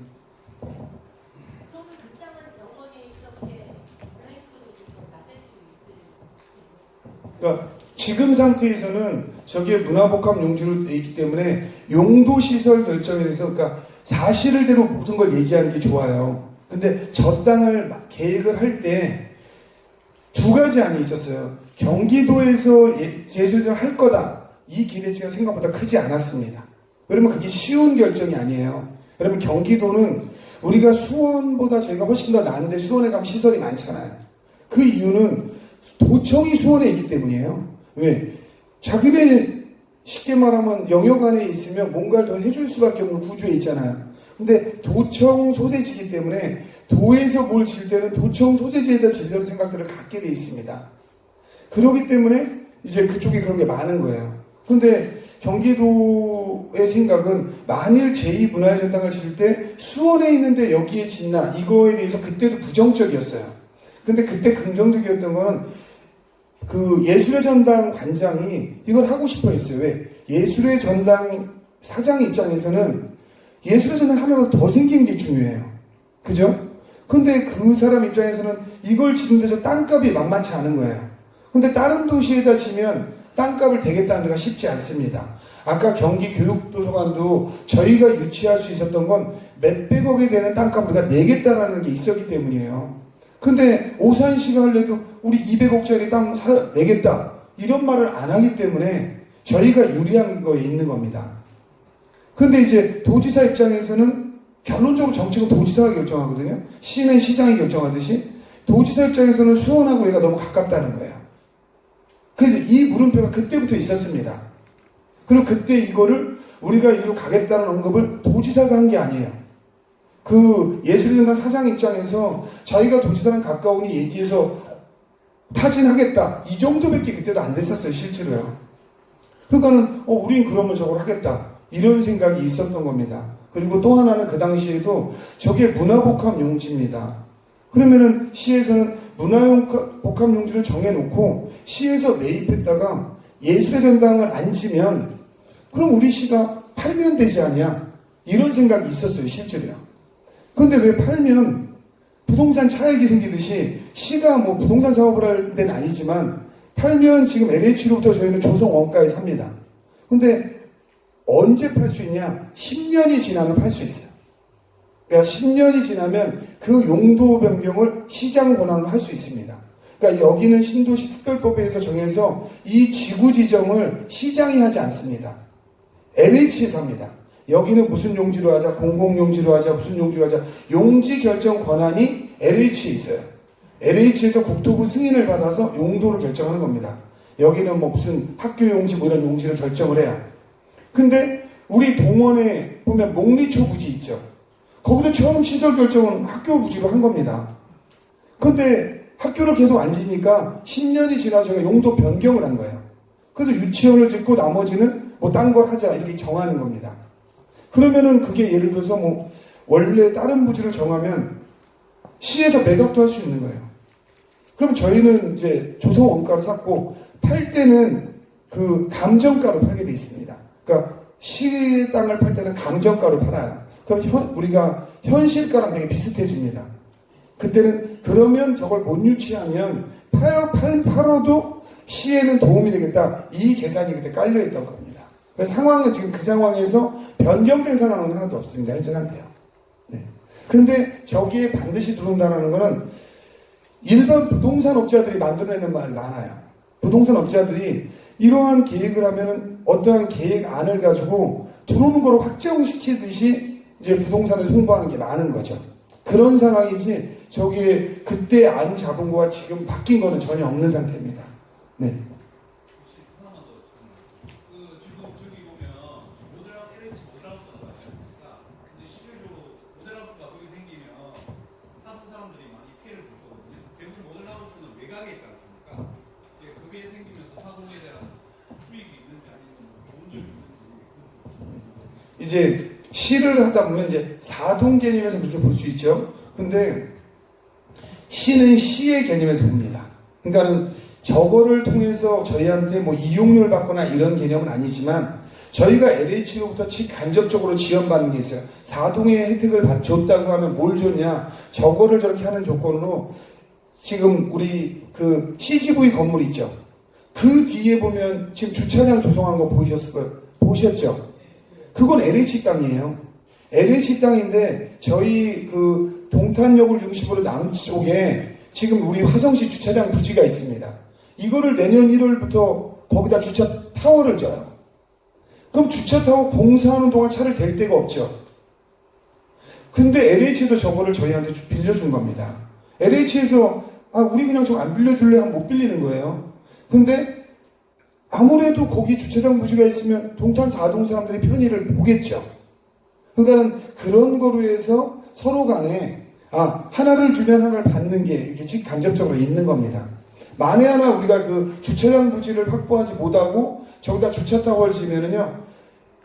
그러니까 지금 상태에서는 저게 문화복합 용지로 돼 있기 때문에 용도 시설 결정에 대해서 그러니까 사실대로 모든 걸 얘기하는 게 좋아요. 근데 저 땅을 계획을 할 때 두 가지 안이 있었어요. 경기도에서 예술을 할 거다. 이 기대치가 생각보다 크지 않았습니다. 그러면 그게 쉬운 결정이 아니에요. 그러면 경기도는 우리가 수원보다 저희가 훨씬 더 나은데 수원에 가면 시설이 많잖아요. 그 이유는 도청이 수원에 있기 때문이에요. 왜? 자기네 쉽게 말하면 영역 안에 있으면 뭔가를 더 해줄 수밖에 없는 구조에 있잖아요. 근데 도청 소재지이기 때문에 도에서 뭘 질 때는 도청 소재지에다 지려는 생각들을 갖게 돼 있습니다. 그렇기 때문에 이제 그쪽에 그런 게 많은 거예요. 근데 경기도의 생각은 만일 제2문화의 전당을 질 때 수원에 있는데 여기에 짓나 이거에 대해서 그때도 부정적이었어요. 근데 그때 긍정적이었던 거는 그 예술의 전당 관장이 이걸 하고 싶어 했어요. 왜? 예술의 전당 사장 입장에서는 예술의 전당 하나로 더 생긴 게 중요해요. 그죠? 근데 그 사람 입장에서는 이걸 짓는 데서 땅값이 만만치 않은 거예요. 근데 다른 도시에다 지면 땅값을 대겠다는 데가 쉽지 않습니다. 아까 경기 교육도서관도 저희가 유치할 수 있었던 건 몇백억이 되는 땅값 우리가 내겠다라는 게 있었기 때문이에요. 근데 오산시가 하려도 우리 200억짜리 땅 내겠다 이런 말을 안 하기 때문에 저희가 유리한 거에 있는 겁니다. 근데 이제 도지사 입장에서는 결론적으로 정책은 도지사가 결정하거든요. 시는 시장이 결정하듯이 도지사 입장에서는 수원하고 얘가 너무 가깝다는 거예요. 그래서 이 물음표가 그때부터 있었습니다. 그리고 그때 이거를 우리가 일로 가겠다는 언급을 도지사가 한 게 아니에요. 그 예술인단 사장 입장에서 자기가 도지사랑 가까우니 얘기해서 타진하겠다 이 정도밖에 그때도 안 됐었어요. 실제로요. 그러니까는 우린 그러면 저걸 하겠다 이런 생각이 있었던 겁니다. 그리고 또 하나는 그 당시에도 저게 문화복합용지입니다. 그러면은 시에서는 문화복합용지를 정해놓고 시에서 매입했다가 예술의 전당을 안 지면 그럼 우리 시가 팔면 되지 않냐 이런 생각이 있었어요. 실제로요. 그런데 왜 팔면 부동산 차익이 생기듯이 시가 뭐 부동산 사업을 할 데는 아니지만 팔면 지금 LH로부터 저희는 조성 원가에 삽니다. 근데 언제 팔 수 있냐? 10년이 지나면 팔 수 있어요. 그러니까 10년이 지나면 그 용도 변경을 시장 권한으로 할 수 있습니다. 그러니까 여기는 신도시 특별법에서 정해서 이 지구 지정을 시장이 하지 않습니다. LH에서 합니다. 여기는 무슨 용지로 하자, 공공용지로 하자, 무슨 용지로 하자, 용지 결정 권한이 LH에 있어요. LH에서 국토부 승인을 받아서 용도를 결정하는 겁니다. 여기는 뭐 무슨 학교 용지 뭐 이런 용지를 결정을 해요. 근데 우리 동원에 보면 목리초 부지 있죠. 거기도 처음 시설 결정은 학교 부지로 한 겁니다. 근데 학교를 계속 안 지니까 10년이 지나서 저희가 용도 변경을 한 거예요. 그래서 유치원을 짓고 나머지는 뭐 딴 걸 하자 이렇게 정하는 겁니다. 그러면은 그게 예를 들어서 뭐 원래 다른 부지를 정하면 시에서 매각도 할 수 있는 거예요. 그럼 저희는 이제 조성 원가로 샀고 팔 때는 그 감정가로 팔게 돼 있습니다. 그러니까 시 땅을 팔 때는 감정가로 팔아요. 그럼 우리가 현실가랑 되게 비슷해집니다. 그때는 그러면 저걸 못 유치하면 팔아도 시에는 도움이 되겠다. 이 계산이 그때 깔려있던 겁니다. 그래서 상황은 지금 그 상황에서 변경된 상황은 하나도 없습니다. 현재 상태요. 네. 근데 저기에 반드시 들어온다는 거는 일반 부동산 업자들이 만들어내는 말이 많아요. 부동산 업자들이 이러한 계획을 하면은 어떠한 계획안을 가지고 들어오는 거로 확정시키듯이 이제 부동산을 홍보하는 게 많은 거죠. 그런 상황이지 저기에 그때 안 잡은 거와 지금 바뀐 거는 전혀 없는 상태입니다. 네. 이제 시를 하다 보면 이제 사동 개념에서 그렇게 볼 수 있죠. 근데 시는 시의 개념에서 봅니다. 그러니까는 저거를 통해서 저희한테 뭐 이용료를 받거나 이런 개념은 아니지만 저희가 LH로부터 간접적으로 지원받는 게 있어요. 사동의 혜택을 줬다고 하면 뭘 줬냐? 저거를 저렇게 하는 조건으로 지금 우리 그 CGV 건물 있죠. 그 뒤에 보면 지금 주차장 조성한 거 보셨을 거예요. 보셨죠? 그건 LH 땅이에요. LH 땅인데 저희 그 동탄역을 중심으로 남은 쪽에 지금 우리 화성시 주차장 부지가 있습니다. 이거를 내년 1월부터 거기다 주차 타워를 져요. 그럼 주차 타워 공사하는 동안 차를 댈 데가 없죠. 근데 LH에서 저거를 저희한테 빌려준 겁니다. LH에서 우리 그냥 저거 안 빌려줄래 하면 못 빌리는 거예요. 근데 아무래도 거기 주차장 부지가 있으면 동탄 4동 사람들이 편의를 보겠죠. 그러니까는 그런 거로 해서 서로 간에 하나를 주면 하나를 받는 게 이렇게 간접적으로 있는 겁니다. 만에 하나 우리가 그 주차장 부지를 확보하지 못하고 저기다 주차 타워를 지면은요,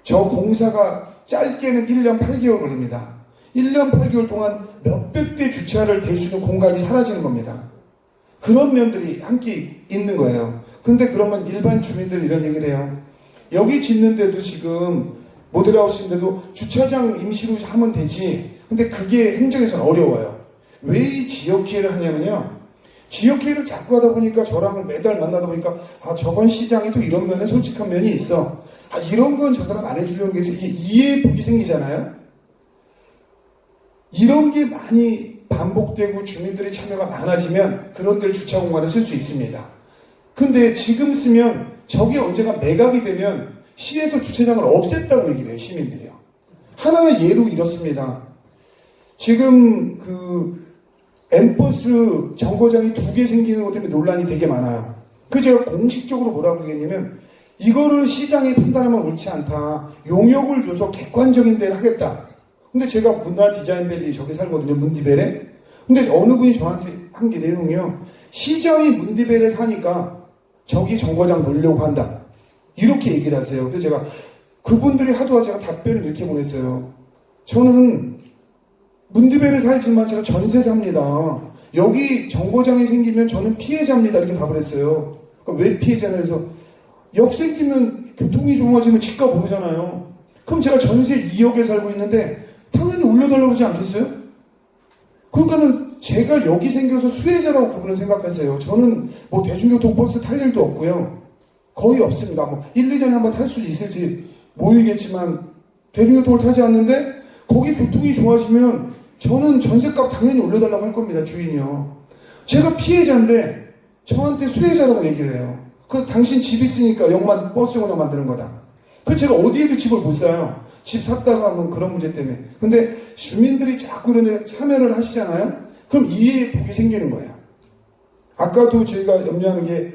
저 공사가 짧게는 1년 8개월 걸립니다. 1년 8개월 동안 몇백 대 주차를 댈 수 있는 공간이 사라지는 겁니다. 그런 면들이 함께 있는 거예요. 근데 그러면 일반 주민들 이런 얘기를 해요. 여기 짓는데도 지금 모델하우스인데도 주차장 임시로 하면 되지. 근데 그게 행정에서는 어려워요. 왜 이 지역기회를 하냐면요. 지역회의를 자꾸 하다 보니까 저랑 매달 만나다 보니까 아 저번 시장이 또 이런 면에 솔직한 면이 있어. 아 이런 건 저 사람 안 해주려는 게 이게 이해복이 생기잖아요. 이런 게 많이 반복되고 주민들의 참여가 많아지면 그런 데를 주차 공간을 쓸 수 있습니다. 근데 지금 쓰면 저게 언제가 매각이 되면 시에서 주차장을 없앴다고 얘기를 해요, 시민들이요. 하나 예로 이렇습니다. 지금 그 N버스 정거장이 2개 생기는 것 때문에 논란이 되게 많아요. 그 제가 공식적으로 뭐라고 얘기했냐면 이거를 시장이 판단하면 옳지 않다. 용역을 줘서 객관적인 데를 하겠다. 근데 제가 문화 디자인밸리 저기 살거든요. 문디벨에. 근데 어느 분이 저한테 한 게 내용이요. 시장이 문디벨에 사니까 저기 정거장 놓으려고 한다. 이렇게 얘기를 하세요. 그래서 제가 그분들이 하도 제가 답변을 이렇게 보냈어요. 저는 문디벨에 살지만 제가 전세 삽니다. 여기 정거장이 생기면 저는 피해자입니다. 이렇게 답을 했어요. 그러니까 왜 피해자냐 해서 역 생기면 교통이 좋아지면 집값 오르잖아요. 그럼 제가 전세 2억에 살고 있는데 당연히 올려달라고 그러지 않겠어요? 그러니까는 제가 여기 생겨서 수혜자라고 그분은 생각하세요. 저는 뭐 대중교통 버스 탈 일도 없고요. 거의 없습니다. 뭐 1, 2년에 한번 탈 수 있을지 모르겠지만 대중교통을 타지 않는데 거기 교통이 좋아지면 저는 전세값 당연히 올려달라고 할 겁니다. 주인이요. 제가 피해자인데 저한테 수혜자라고 얘기를 해요. 그 당신 집 있으니까 역만 버스 정거장 만드는 거다. 그 제가 어디에도 집을 못 사요. 집 샀다가 하면 그런 문제 때문에. 근데 주민들이 자꾸 이런 데 참여를 하시잖아요. 그럼 이해복이 생기는 거예요. 아까도 저희가 염려하는 게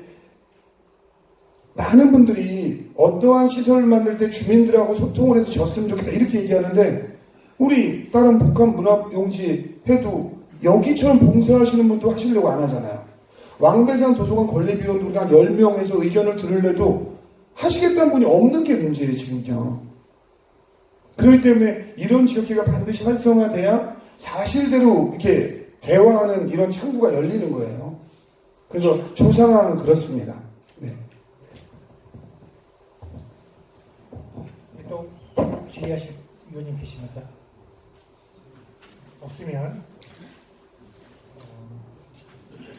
많은 분들이 어떠한 시설을 만들 때 주민들하고 소통을 해서 졌으면 좋겠다 이렇게 얘기하는데 우리 다른 복합문화용지 해도 여기처럼 봉사하시는 분도 하시려고 안 하잖아요. 왕배산 도서관 건립위원도 우리가 한 10명에서 의견을 들으려도 하시겠다는 분이 없는 게 문제예요 지금요. 그렇기 때문에 이런 지역회가 반드시 활성화돼야 사실대로 이렇게 대화하는 이런 창구가 열리는 거예요. 그래서 조상황은 그렇습니다. 네.
또 질의하실 의원님 계십니까? 없으면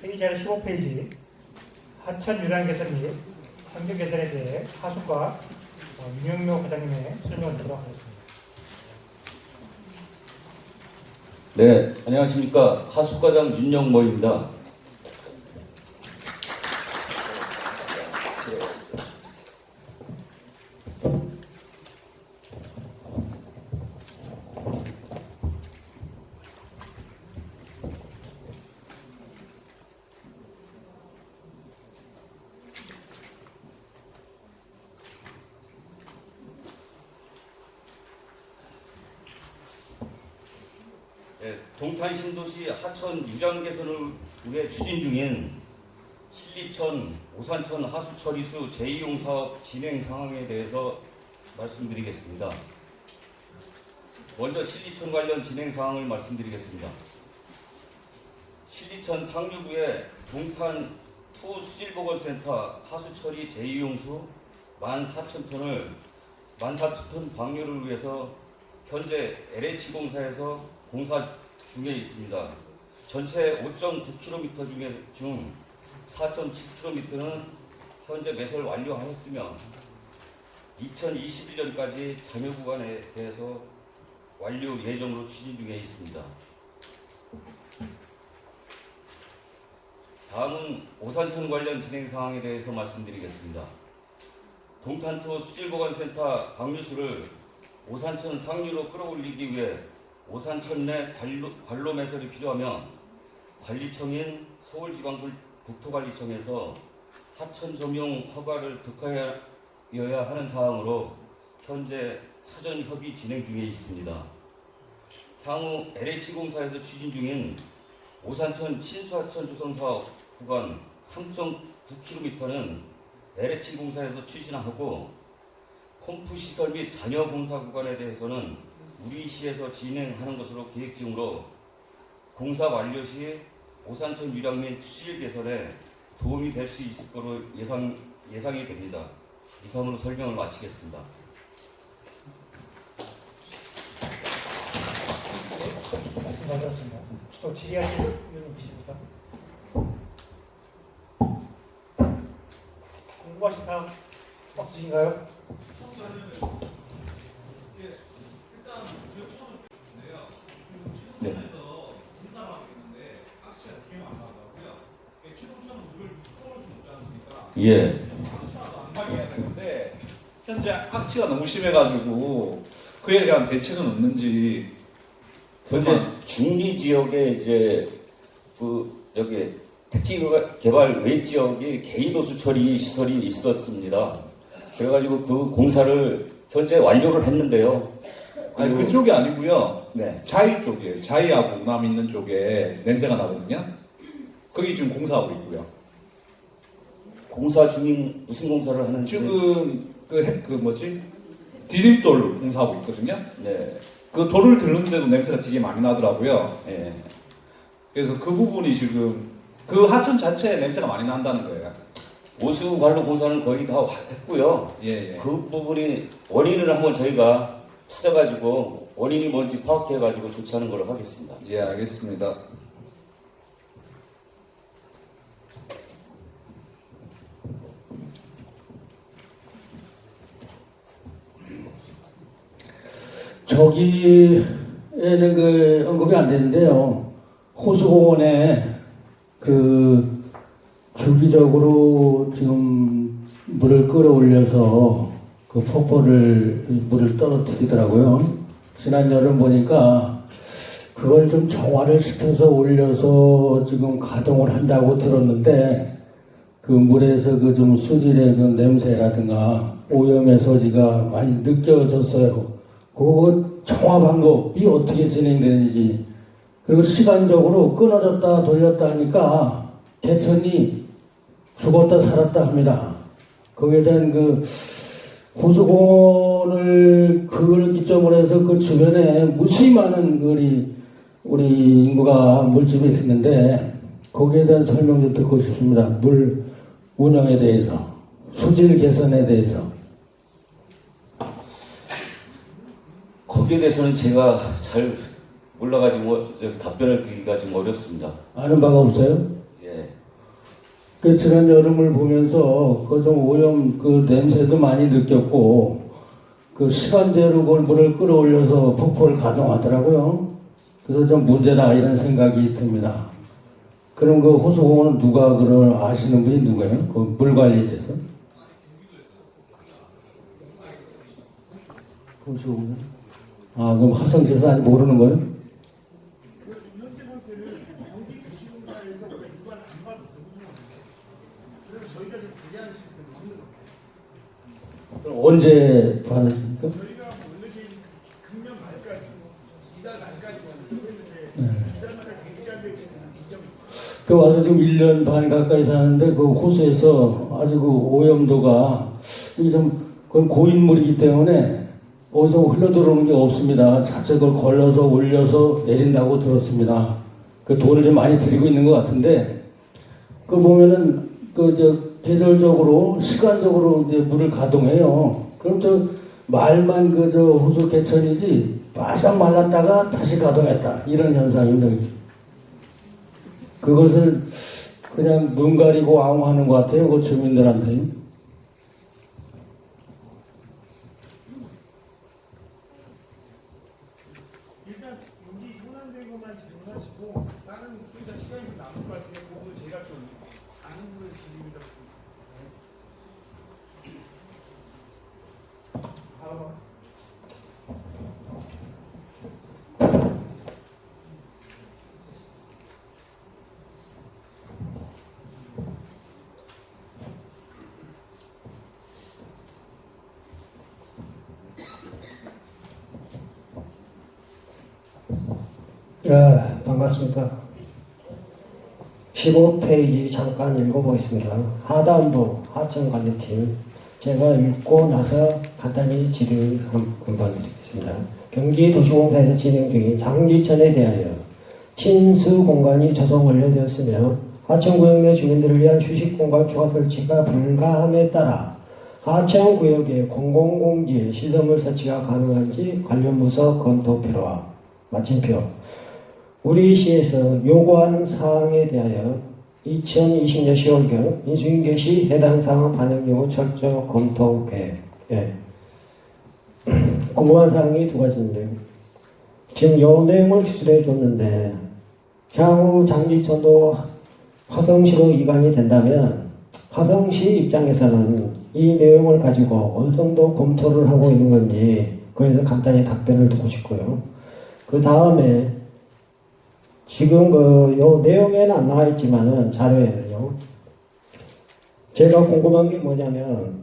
회의자료 15페이지 하천 유랑 개선 및 환경 개선에 대해 하숙과 윤영묘 과장님의 설명을 듣도록 하겠습니다.
네, 안녕하십니까. 하숙과장 윤영모입니다. 동탄 신도시 하천 유장 개선을 위해 추진 중인 신리천, 오산천 하수 처리수 제2용 사업 진행 상황에 대해서 말씀드리겠습니다. 먼저 신리천 관련 진행 상황을 말씀드리겠습니다. 신리천 상류구의 동탄 투 수질보건센터 하수 처리 제2용수 14,000톤을 14,000톤 방류를 위해서 현재 LH공사에서 공사 중에 있습니다. 전체 5.9km 중 4.7km는 현재 매설 완료하였으며 2021년까지 잔여 구간에 대해서 완료 예정으로 추진 중에 있습니다. 다음은 오산천 관련 진행 상황에 대해서 말씀드리겠습니다. 동탄투 수질보관센터 방류수를 오산천 상류로 끌어올리기 위해 오산천 내 관로 매설이 필요하면 관리청인 서울지방국토관리청에서 하천 점용 허가를 득하여야 하는 사항으로 현재 사전 협의 진행 중에 있습니다. 향후 LH공사에서 추진 중인 오산천 친수하천 조성 사업 구간 3.9km는 LH공사에서 추진하고 펌프 시설 및 잔여 공사 구간에 대해서는 우리 시에서 진행하는 것으로 계획 중으로 공사 완료 시 오산천 유장 및 수질 개선에 도움이 될 수 있을 것으로 예상이 됩니다. 이상으로 설명을 마치겠습니다.
말씀 받았습니다. 또 질의하실 의원님 계십니까? 요구하실 사항 없으신가요?
네. 예.
근데 현재 악취가 너무 심해가지고 그에 대한 대책은 없는지.
현재 중리 지역에 이제 여기 택지 개발 외 지역이 개인 호수 처리 시설이 있었습니다. 그래가지고 그 공사를 현재 완료를 했는데요.
아니 그쪽이 아니고요.
네.
자이 쪽이에요. 자이하고 우남 있는 쪽에 냄새가 나거든요. 거기 지금 공사하고 있고요.
공사 중인 무슨 공사를 하는지
지금 그 뭐지 디딤돌 공사하고 있거든요.
네.
그 돌을 들는데도 냄새가 되게 많이 나더라고요.
예.
그래서 그 부분이 지금 그 하천 자체에 냄새가 많이 난다는 거예요.
오수 관로 공사는 거의 다 했고요.
예, 예.
그 부분이 원인을 한번 저희가 찾아가지고 원인이 뭔지 파악해가지고 조치하는 걸로 하겠습니다.
예, 알겠습니다.
저기에는 그 언급이 안 되는데요. 호수공원에 그 주기적으로 지금 물을 끌어올려서 그 폭포를 물을 떨어뜨리더라고요. 지난 여름 보니까 그걸 좀 정화를 시켜서 올려서 지금 가동을 한다고 들었는데 그 물에서 그 좀 수질의 그 냄새라든가 오염의 소지가 많이 느껴졌어요. 그 정화 방법이 어떻게 진행되는지, 그리고 시간적으로 끊어졌다 돌렸다 하니까 개천이 죽었다 살았다 합니다. 거기에 대한 그 호수공원을 그걸 기점으로 해서 그 주변에 무수히 많은 우리 인구가 물집이 있는데 거기에 대한 설명 좀 듣고 싶습니다. 물 운영에 대해서, 수질 개선에 대해서.
거기에 대해서는 제가 잘 몰라가지고 답변을 드리기가 좀 어렵습니다.
아는 바가 없어요?
예.
그 지난 여름을 보면서 그 좀 오염 그 냄새도 많이 느꼈고 그 시간제로 그걸 물을 끌어올려서 폭포를 가동하더라고요. 그래서 좀 문제다 이런 생각이 듭니다. 그럼 그 호수공원은 누가 그걸 아시는 분이 누구예요? 그 물 관리에 대해서? 호수공원? 아, 그럼 화성시에서 아직 모르는 거예요?
현재 상태를 경기도시공사에서 우리가 유관 안 받았어요. 그래서 저희가 지금 관리하는 시스템을 없는 겁니다.
그럼 언제 받으십니까?
저희가 원래 계획이 금년 말까지, 이달 말까지만 했는데 이달마다 될지 안 될지는 지금 기점이.
그 와서 지금 1년 반 가까이 사는데 그 호수에서 아주 그 오염도가 이게 좀 그건 고인물이기 때문에 어디서 흘러들어오는 게 없습니다. 자체 그걸 걸러서 올려서 내린다고 들었습니다. 그 돈을 좀 많이 들이고 있는 것 같은데 그 보면은 계절적으로 시간적으로 이제 물을 가동해요. 그럼 저 말만 호수 개천이지 바싹 말랐다가 다시 가동했다 이런 현상입니다. 그것을 그냥 눈 가리고 앙호하는 것 같아요. 그 주민들한테.
일단 여기 현안된 것만 질문하시고 다른 저희가 시간이 좀 남을 것 같아요. 그거는 제가 좀 아는 분의 질문이라고 좀.
반갑습니다. 15페이지 잠깐 읽어보겠습니다. 하단부 하천관리팀 제가 읽고 나서 간단히 질의 한번 드리겠습니다. 경기도시공사에서 진행 중인 장지천에 대하여 침수 공간이 조성 완료되었으며 하천구역 내 주민들을 위한 휴식공간 추가 설치가 불가함에 따라 하천구역에 공공공지에 시설물 설치가 가능한지 관련 부서 검토 필요함. 마침표 우리 시에서 요구한 사항에 대하여 2020년 10월경 인수인계 시 해당 사항 반영 여부 철저 검토 계획. 예. 궁금한 사항이 두 가지인데 지금 요 내용을 기술해 줬는데 향후 장지천도 화성시로 이관이 된다면 화성시 입장에서는 이 내용을 가지고 어느 정도 검토를 하고 있는 건지 그에서 간단히 답변을 듣고 싶고요. 그 다음에 지금 요 내용에는 안 나와 있지만은 자료에는요. 제가 궁금한 게 뭐냐면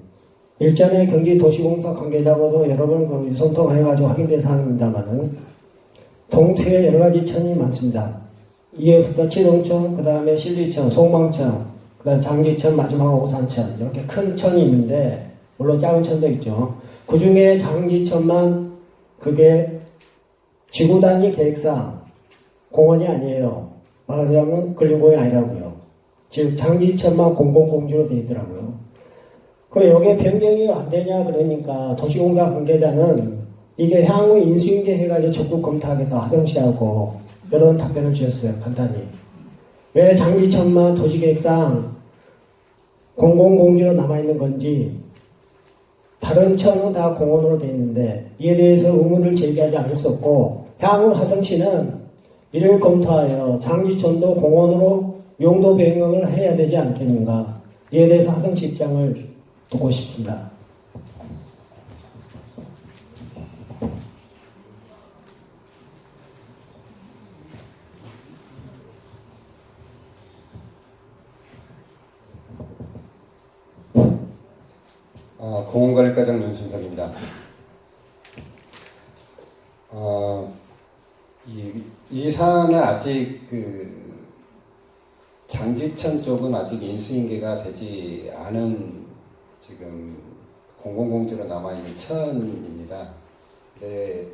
일전에 경기도시공사 관계자하고도 여러 번 유선통화해가지고 확인된 사항입니다만은 동투에 여러 가지 천이 많습니다. 이에부터 치동천, 그 다음에 신리천, 송망천, 그 다음 장지천, 마지막으로 오산천 이렇게 큰 천이 있는데 물론 작은 천도 있죠. 그 중에 장지천만 그게 지구 단위 계획상 공원이 아니에요. 말하자면 근린공원이 아니라고요. 즉 장지천만 공공공지로 되어 있더라고요. 그럼 여기에 변경이 안 되냐 그러니까 도시공사 관계자는 이게 향후 인수인계 해가지고 적극 검토하겠다 화성시하고 이런 답변을 주셨어요. 간단히. 왜 장지천만 도시계획상 공공공지로 남아있는 건지 다른 천은 다 공원으로 되어 있는데 이에 대해서 의문을 제기하지 않을 수 없고 향후 화성시는 이를 검토하여 장지천도 공원으로 용도 변경을 해야 되지 않겠는가 이에 대해서 화성시 입장을 듣고 싶습니다.
공원관리과장 윤순석입니다. 이 사안은 아직 장지천 쪽은 아직 인수인계가 되지 않은 지금 공공공지로 남아있는 천입니다. 네,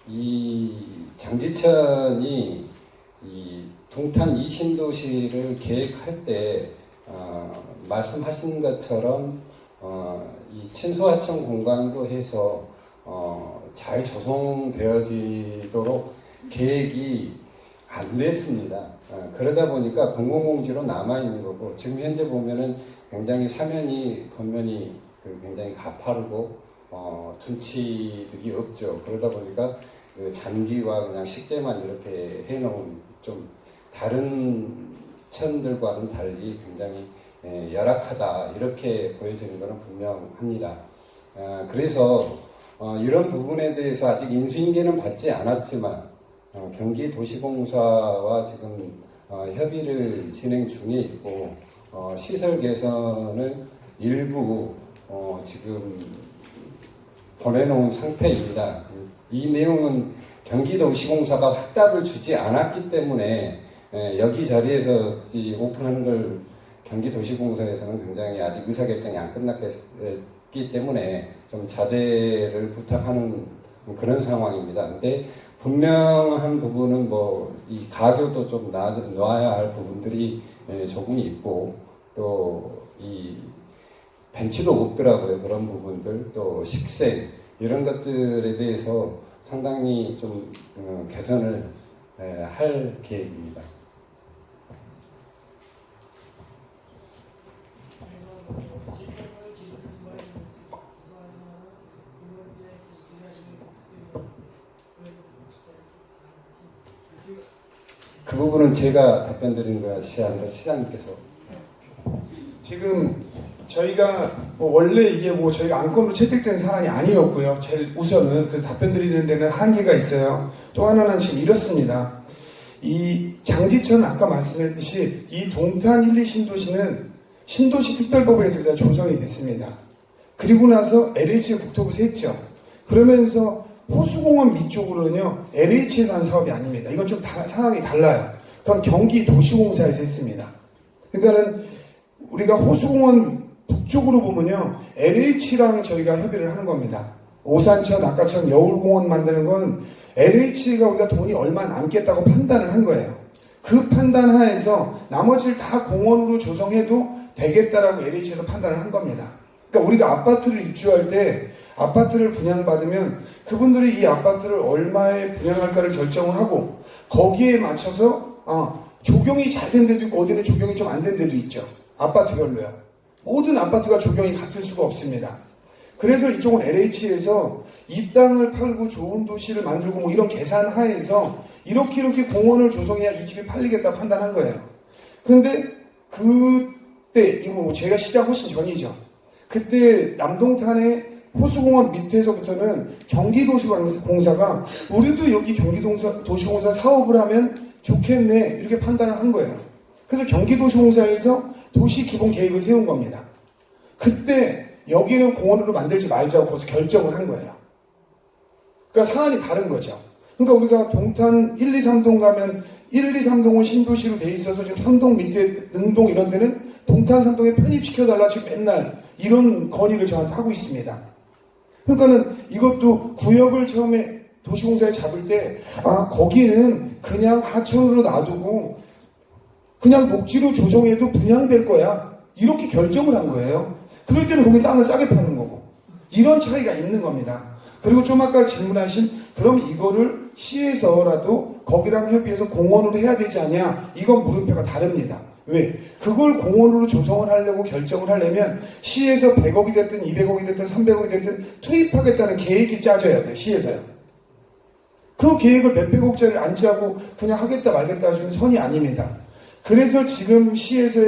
이 장지천이 이 동탄 2신도시를 계획할 때 말씀하신 것처럼 이 친수하천 공간으로 해서 잘 조성되어지도록 계획이 안 됐습니다. 그러다 보니까 공공공지로 남아있는 거고 지금 현재 보면은 굉장히 사면이 겉면이 굉장히 가파르고 둔치들이 없죠. 그러다 보니까 그 잔디와 그냥 식재만 이렇게 해놓은 좀 다른 천들과는 달리 굉장히 열악하다 이렇게 보여지는 것은 분명합니다. 그래서 이런 부분에 대해서 아직 인수인계는 받지 않았지만 경기도시공사와 지금 협의를 진행 중에 있고 시설 개선을 일부 지금 보내놓은 상태입니다. 이 내용은 경기도시공사가 확답을 주지 않았기 때문에 여기 자리에서 오픈하는 걸 경기도시공사에서는 굉장히 아직 의사결정이 안 끝났기 때문에 좀 자제를 부탁하는 그런 상황입니다. 근데 분명한 부분은 이 가교도 좀 놔야 할 부분들이 조금 있고 또 이 벤치도 없더라고요. 그런 부분들 또 식생 이런 것들에 대해서 상당히 좀 개선을 할 계획입니다. 그 부분은 제가 답변 드리는 것이 아니라 시장님께서.
지금 저희가 원래 이게 저희가 안건으로 채택된 사안이 아니었고요. 제일 우선은 그래서 답변 드리는 데는 한계가 있어요. 또 하나는 지금 이렇습니다. 이 장지천 아까 말씀했듯이 이 동탄 1, 2신도시는 신도시 특별법에서 다 조성이 됐습니다. 그리고 나서 LH가 국토부에서 했죠. 그러면서 호수공원 밑쪽으로는요 LH에서 한 사업이 아닙니다. 이건 좀 상황이 달라요. 그건 경기도시공사에서 했습니다. 그러니까는 우리가 호수공원 북쪽으로 보면요 LH랑 저희가 협의를 하는 겁니다. 오산천, 아까처럼 여울공원 만드는 건 LH가 우리가 돈이 얼마 남겠다고 판단을 한 거예요. 그 판단 하에서 나머지를 다 공원으로 조성해도 되겠다라고 LH에서 판단을 한 겁니다. 그러니까 우리가 아파트를 입주할 때 아파트를 분양받으면 그분들이 이 아파트를 얼마에 분양할까를 결정을 하고 거기에 맞춰서 조경이 잘 된 데도 있고 어디는 조경이 좀 안 된 데도 있죠. 아파트별로요. 모든 아파트가 조경이 같을 수가 없습니다. 그래서 이쪽은 LH에서 이 땅을 팔고 좋은 도시를 만들고 뭐 이런 계산 하에서 이렇게 공원을 조성해야 이 집이 팔리겠다 판단한 거예요. 근데 그때 이거 제가 시작 훨씬 전이죠. 그때 남동탄의 호수공원 밑에서부터는 경기도시공사가 우리도 여기 경기도시공사 사업을 하면 좋겠네 이렇게 판단을 한 거예요. 그래서 경기도시공사에서 도시기본계획을 세운 겁니다. 그때 여기는 공원으로 만들지 말자고 거기서 결정을 한 거예요. 그러니까 사안이 다른 거죠. 그러니까 우리가 동탄 1, 2, 3동 가면 1, 2, 3동은 신도시로 돼 있어서 지금 3동 밑에 능동 이런 데는 동탄 3동에 편입시켜달라 지금 맨날 이런 건의를 저한테 하고 있습니다. 그러니까는 이것도 구역을 처음에 도시공사에 잡을 때 거기는 그냥 하천으로 놔두고 그냥 녹지로 조성해도 분양될 거야 이렇게 결정을 한 거예요. 그럴 때는 거기 땅을 싸게 파는 거고 이런 차이가 있는 겁니다. 그리고 좀 아까 질문하신 그럼 이거를 시에서라도 거기랑 협의해서 공원으로 해야 되지 않냐, 이건 물음표가 다릅니다. 왜? 그걸 공원으로 조성을 하려고 결정을 하려면 시에서 100억이 됐든 200억이 됐든 300억이 됐든 투입하겠다는 계획이 짜져야 돼요. 시에서요. 그 계획을 몇백억짜리를 안 짜고 그냥 하겠다 말겠다 하시는 선이 아닙니다. 그래서 지금 시에서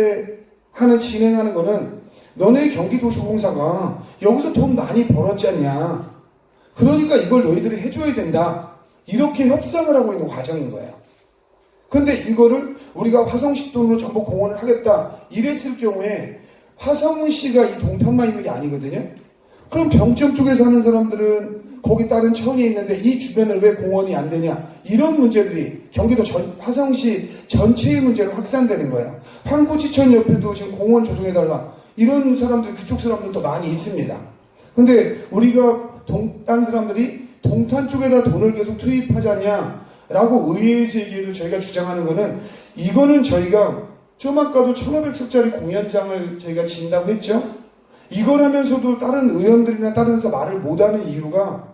진행하는 거는 너네 경기도시공사가 여기서 돈 많이 벌었지 않냐, 그러니까 이걸 너희들이 해줘야 된다, 이렇게 협상을 하고 있는 과정인 거예요. 근데 이거를 우리가 화성시 돈으로 전부 공헌을 하겠다 이랬을 경우에 화성시가 이 동탄만 있는 게 아니거든요. 그럼 병점 쪽에 사는 사람들은 거기 다른 천이 있는데 이 주변에 왜 공헌이 안 되냐, 이런 문제들이 경기도 화성시 전체의 문제로 확산되는 거예요. 황구지천 옆에도 지금 공원 조성해달라 이런 사람들, 그쪽 사람들도 많이 있습니다. 근데 우리가 딴 사람들이 동탄 쪽에다 돈을 계속 투입하자냐 라고 의회에서 얘기해도 저희가 주장하는 거는, 이거는 저희가 좀 아까도 1500석짜리 공연장을 저희가 진다고 했죠. 이걸 하면서도 다른 의원들이나 다른 데서 말을 못하는 이유가,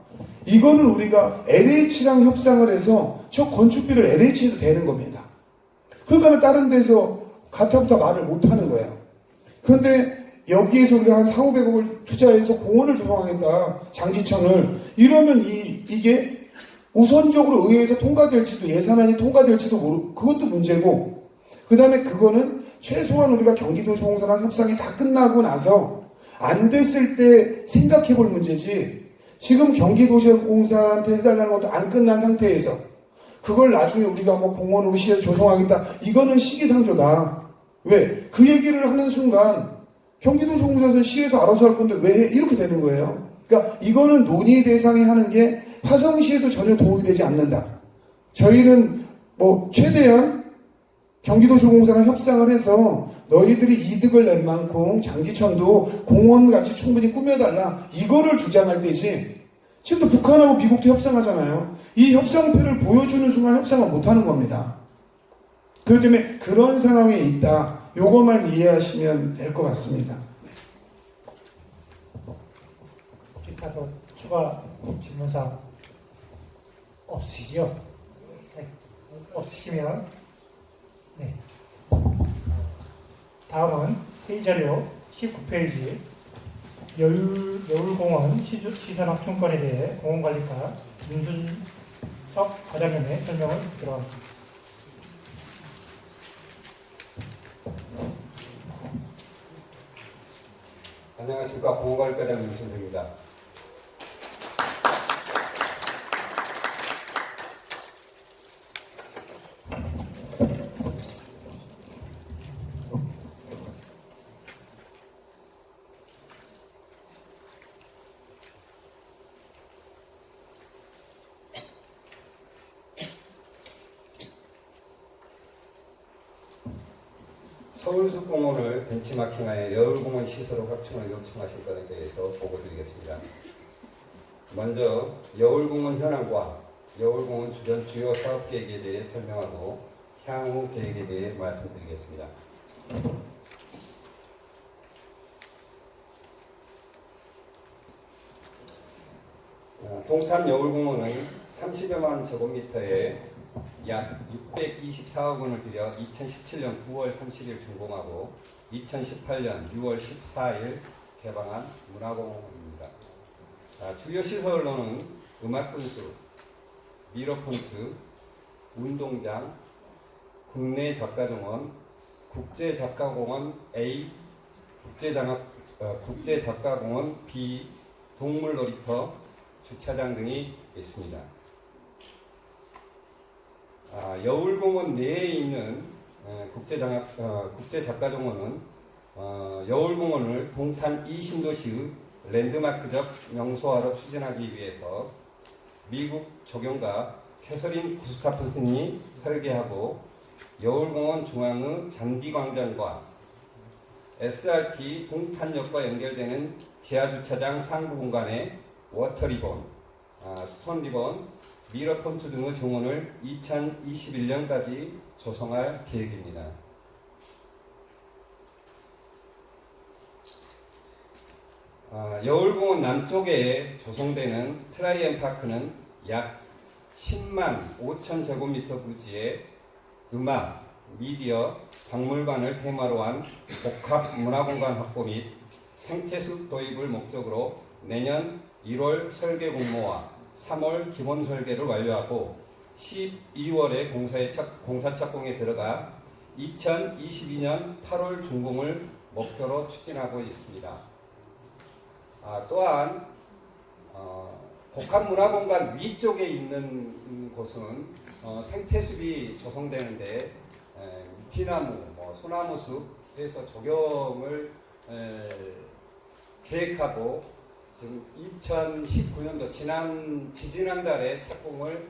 이거는 우리가 LH랑 협상을 해서 저 건축비를 LH에서 대는 겁니다. 그러니까 다른 데서 가타부타 말을 못하는 거예요. 그런데 여기에서 우리가 한 4, 500억을 투자해서 공원을 조성하겠다, 장지천을, 이러면 이게 우선적으로 의회에서 통과될지도, 예산안이 통과될지도 모르고, 그것도 문제고, 그 다음에 그거는 최소한 우리가 경기도시공사랑 협상이 다 끝나고 나서 안 됐을 때 생각해 볼 문제지, 지금 경기도시공사한테 해달라는 것도 안 끝난 상태에서 그걸 나중에 우리가 뭐 공원으로 시에서 조성하겠다, 이거는 시기상조다. 왜? 그 얘기를 하는 순간 경기도시공사에서 시에서 알아서 할 건데 왜 해? 이렇게 되는 거예요. 그러니까 이거는 논의 대상이 하는 게 화성시에도 전혀 도움이 되지 않는다. 저희는 뭐 최대한 경기도시공사랑 협상을 해서 너희들이 이득을 낸 만큼 장지천도 공원같이 충분히 꾸며달라, 이거를 주장할 때지, 지금도 북한하고 미국도 협상하잖아요. 이 협상표를 보여주는 순간 협상을 못하는 겁니다. 그렇기 때문에 그런 상황에 있다, 요것만 이해하시면 될 것 같습니다.
기타 더 추가 질문사항 없으시죠? 네. 없으시면 네. 다음은 회의자료 19페이지 여울공원 시설 확충권에 대해 공원관리과 윤순석 과장님의 설명을 들어가겠습니다.
안녕하십니까. 공원관리과장 윤순석입니다. 서울숲공원을 벤치마킹하여 여울공원 시설로 확충을 요청하신 건에 대해서 보고드리겠습니다. 먼저 여울공원 현황과 여울공원 주변 주요 사업계획에 대해 설명하고 향후 계획에 대해 말씀드리겠습니다. 동탄 여울공원은 30여만 제곱미터의 약 624억 원을 들여 2017년 9월 30일 준공하고 2018년 6월 14일 개방한 문화공원입니다. 주요 시설로는 음악분수, 미러폰트, 운동장, 국내 작가정원, 국제작가공원 A, 국제작가공원 B, 동물놀이터, 주차장 등이 있습니다. 여울공원 내에 있는 국제작가정원은 여울공원을 동탄 이신도시의 랜드마크적 명소화로 추진하기 위해서 미국 조경가 캐서린 구스타프슨이 설계하고 여울공원 중앙의 잔디광장과 SRT 동탄역과 연결되는 지하주차장 상부 공간에 워터리본, 스톤리본, 미러폰트 등의 정원을 2021년까지 조성할 계획입니다. 여울공원 남쪽에 조성되는 트라이앤파크는 약 10만 5천 제곱미터 부지의 음악, 미디어, 박물관을 테마로 한 복합 문화공간 확보 및 생태숲 도입을 목적으로 내년 1월 설계 공모와 3월 기본 설계를 완료하고 12월에 공사 착공에 들어가 2022년 8월 준공을 목표로 추진하고 있습니다. 또한 복합문화공간 위쪽에 있는 곳은 생태숲이 조성되는데 티나무, 소나무숲 해서 조경을 계획하고 지금 2019년도 지지난달에 착공을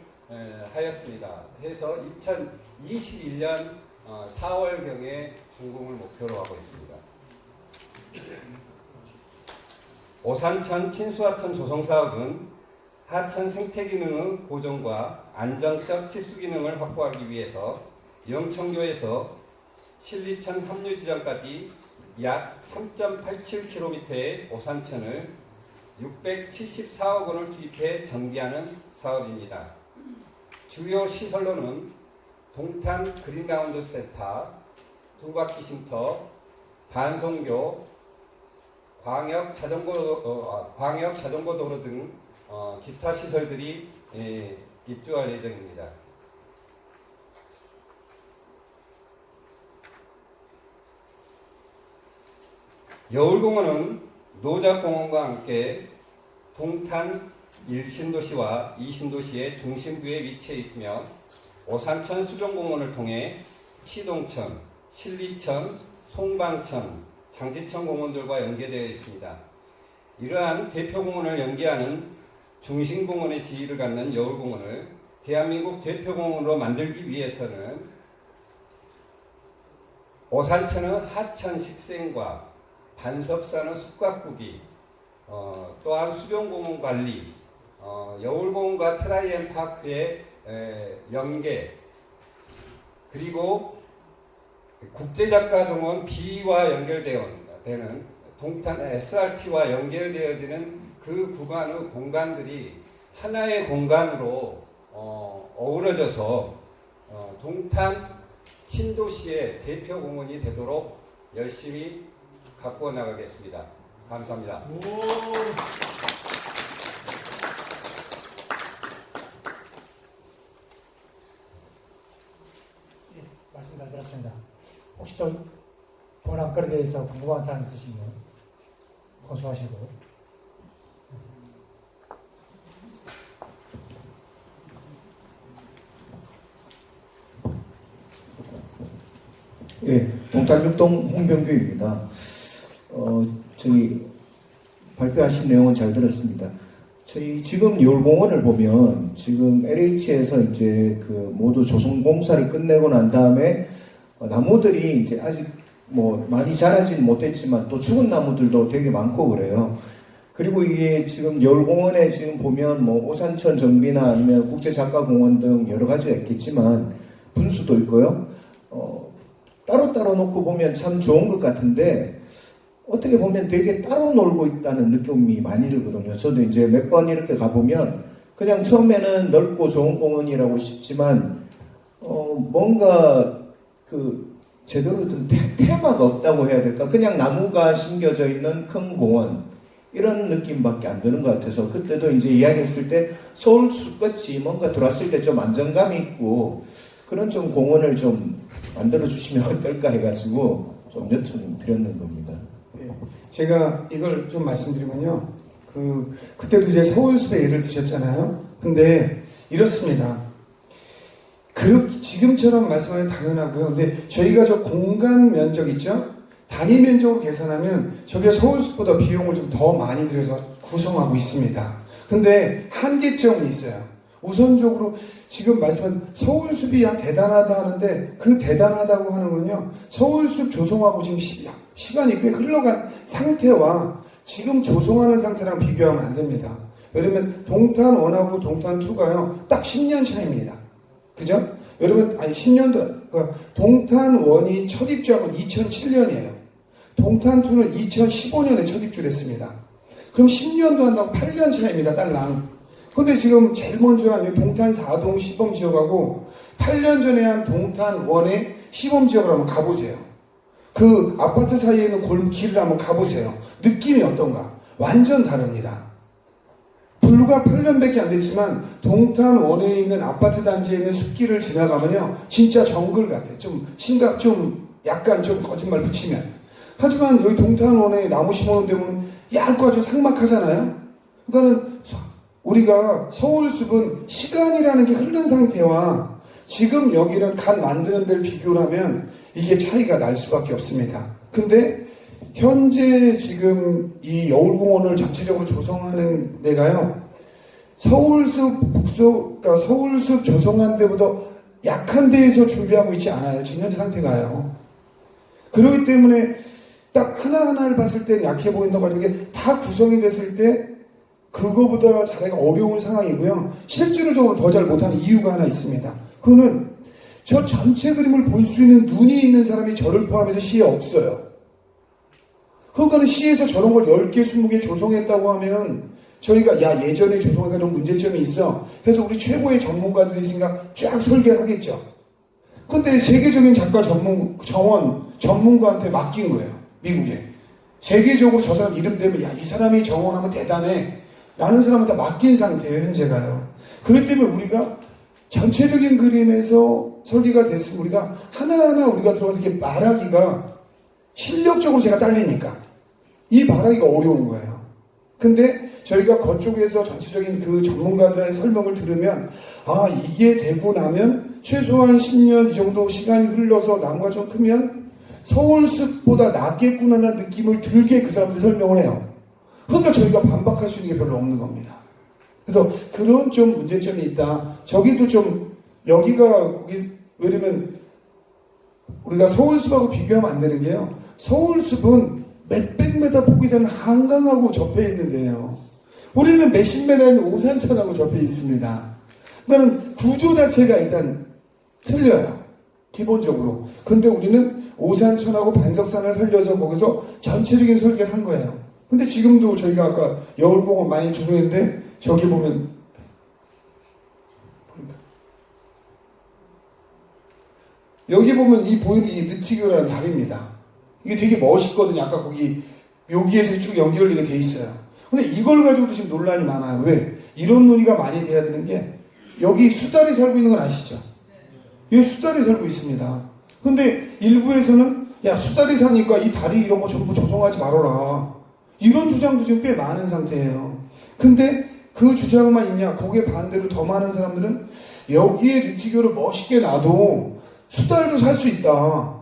하였습니다. 해서 2021년 4월경에 준공을 목표로 하고 있습니다. 오산천 친수하천 조성사업은 하천 생태기능의 보존과 안정적 치수기능을 확보하기 위해서 영천교에서 신리천 합류지점까지 약 3.87km의 오산천을 674억 원을 투입해 정비하는 사업입니다. 주요 시설로는 동탄 그린라운드 센터, 두바퀴 쉼터, 반송교, 광역 자전거 도로 등 기타 시설들이 입주할 예정입니다. 여울공원은 노작공원과 함께 동탄 1신도시와 2신도시의 중심부에 위치해 있으며 오산천 수변공원을 통해 치동천, 신리천, 송방천, 장지천 공원들과 연계되어 있습니다. 이러한 대표공원을 연계하는 중심공원의 지위를 갖는 여울공원을 대한민국 대표공원으로 만들기 위해서는 오산천의 하천 식생과 반석산의 숲가꾸기, 또한 수변공원 관리, 여울공원과 트라이앤파크의 연계, 그리고 국제작가정원 B와 연결되는 동탄 SRT와 연결되어지는 그 구간의 공간들이 하나의 공간으로 어우러져서 동탄 신도시의 대표 공원이 되도록 열심히 갖고 나가겠습니다. 감사합니다.
말씀 잘 들었습니다. 혹시 또 동남거리에 대해서 궁금한 사항 있으시면 고소하시고.
예, 동탄 6동 홍병규입니다. 저희 발표하신 내용은 잘 들었습니다. 저희 지금 여울공원을 보면 지금 LH에서 이제 그 모두 조성 공사를 끝내고 난 다음에 나무들이 이제 아직 뭐 많이 자라진 못했지만 또 죽은 나무들도 되게 많고 그래요. 그리고 이게 지금 여울공원에 지금 보면 뭐 오산천 정비나 아니면 국제작가공원 등 여러 가지가 있겠지만 분수도 있고요. 따로따로 놓고 보면 참 좋은 것 같은데 어떻게 보면 되게 따로 놀고 있다는 느낌이 많이 들거든요. 저도 이제 몇 번 이렇게 가보면 그냥 처음에는 넓고 좋은 공원이라고 싶지만 뭔가 그 제대로 된 테마가 없다고 해야 될까? 그냥 나무가 심겨져 있는 큰 공원 이런 느낌밖에 안 드는 것 같아서 그때도 이제 이야기했을 때 서울숲같이 뭔가 들어왔을 때 좀 안정감이 있고 그런 좀 공원을 좀 만들어 주시면 어떨까 해가지고 좀 여쭤드렸는 겁니다.
네, 제가 이걸 좀 말씀드리면요. 그때도 이제 서울숲의 예를 드셨잖아요. 근데 이렇습니다. 지금처럼 말씀하면 당연하고요. 근데 저희가 저 공간 면적 있죠? 단위 면적으로 계산하면 저게 서울숲보다 비용을 좀 더 많이 들여서 구성하고 있습니다. 근데 한계점은 있어요. 우선적으로 지금 말씀한 서울숲이 대단하다 하는데 그 대단하다고 하는 건요. 서울숲 조성하고 지금 시간이 꽤 흘러간 상태와 지금 조성하는 상태랑 비교하면 안 됩니다. 왜냐면 동탄 1하고 동탄 2가요. 딱 10년 차이입니다. 그죠? 여러분, 10년도, 그러니까 동탄 1이 첫 입주한 건 2007년이에요. 동탄 2는 2015년에 첫 입주를 했습니다. 그럼 10년도 한다고 8년 차이입니다, 딸랑. 근데 지금 제일 먼저 한 동탄 4동 시범지역하고 8년 전에 한 동탄 1의 시범지역을 한번 가보세요. 그 아파트 사이에 있는 길을 한번 가보세요. 느낌이 어떤가? 완전 다릅니다. 불과 8년밖에 안 됐지만 동탄 1에 있는 아파트 단지에 있는 숲길을 지나가면요 진짜 정글 같아요. 좀 약간 좀 거짓말 붙이면. 하지만 여기 동탄 1에 나무 심어놓은 데면 얇고 아주 삭막하잖아요. 그러니까는 우리가 서울숲은 시간이라는 게 흐른 상태와 지금 여기는 간 만드는 데를 비교를 하면 이게 차이가 날 수밖에 없습니다. 근데 현재 지금 이 여울공원을 전체적으로 조성하는 데가요, 그러니까 서울숲 조성한 데보다 약한 데에서 준비하고 있지 않아요. 지금 현재 상태가요. 그렇기 때문에 딱 하나하나를 봤을 때는 약해 보인다고 하는 게 다 구성이 됐을 때 그거보다 자기가 어려운 상황이고요. 실질적으로 더 잘 못하는 이유가 하나 있습니다. 그거는 저 전체 그림을 볼 수 있는 눈이 있는 사람이 저를 포함해서 시에 없어요. 그러니까 시에서 저런 걸 10개, 20개 조성했다고 하면 저희가 예전에 조성하니까 좀 문제점이 있어. 그래서 우리 최고의 전문가들이 있으니까 쫙 설계하겠죠. 근데 세계적인 작가 전문가한테 맡긴 거예요. 미국에. 세계적으로 저 사람 이름 되면 이 사람이 정원하면 대단해. 라는 사람한테 맡긴 상태예요. 현재가요. 그렇기 때문에 우리가 전체적인 그림에서 설계가 됐으면 우리가 하나하나 우리가 들어가서 이렇게 말하기가 실력적으로 제가 딸리니까 이 말하기가 어려운 거예요. 근데 저희가 그쪽에서 전체적인 그 전문가들의 설명을 들으면 이게 되고 나면 최소한 10년 이 정도 시간이 흘러서 나무가 좀 크면 서울숲보다 낫겠구나라는 느낌을 들게 그 사람들이 설명을 해요. 그러니까 저희가 반박할 수 있는 게 별로 없는 겁니다. 그래서 그런 좀 문제점이 있다. 저기도 좀 왜냐면 우리가 서울숲하고 비교하면 안 되는 게요. 서울숲은 몇백 메다 폭이 되는 한강하고 접해 있는데요. 우리는 몇십 메다 있는 오산천하고 접해 있습니다. 그러니까 구조 자체가 일단 틀려요. 기본적으로. 근데 우리는 오산천하고 반석산을 살려서 거기서 전체적인 설계를 한 거예요. 근데 지금도 저희가 아까 여울공원 많이 조성했는데 저기 보면 여기 보면 보이는 이 느티교라는 달입니다. 이게 되게 멋있거든요. 아까 여기에서 쭉 연결되게 돼 있어요. 근데 이걸 가지고도 지금 논란이 많아요. 왜? 이런 논의가 많이 돼야 되는 게 여기 수달이 살고 있는 건 아시죠? 여기 수달이 살고 있습니다. 근데 일부에서는 수달이 사니까 이 다리 이런 거 전부 조성하지 말아라. 이런 주장도 지금 꽤 많은 상태예요. 근데 그 주장만 있냐? 거기에 반대로 더 많은 사람들은 여기에 느티교를 멋있게 놔도 수달도 살 수 있다.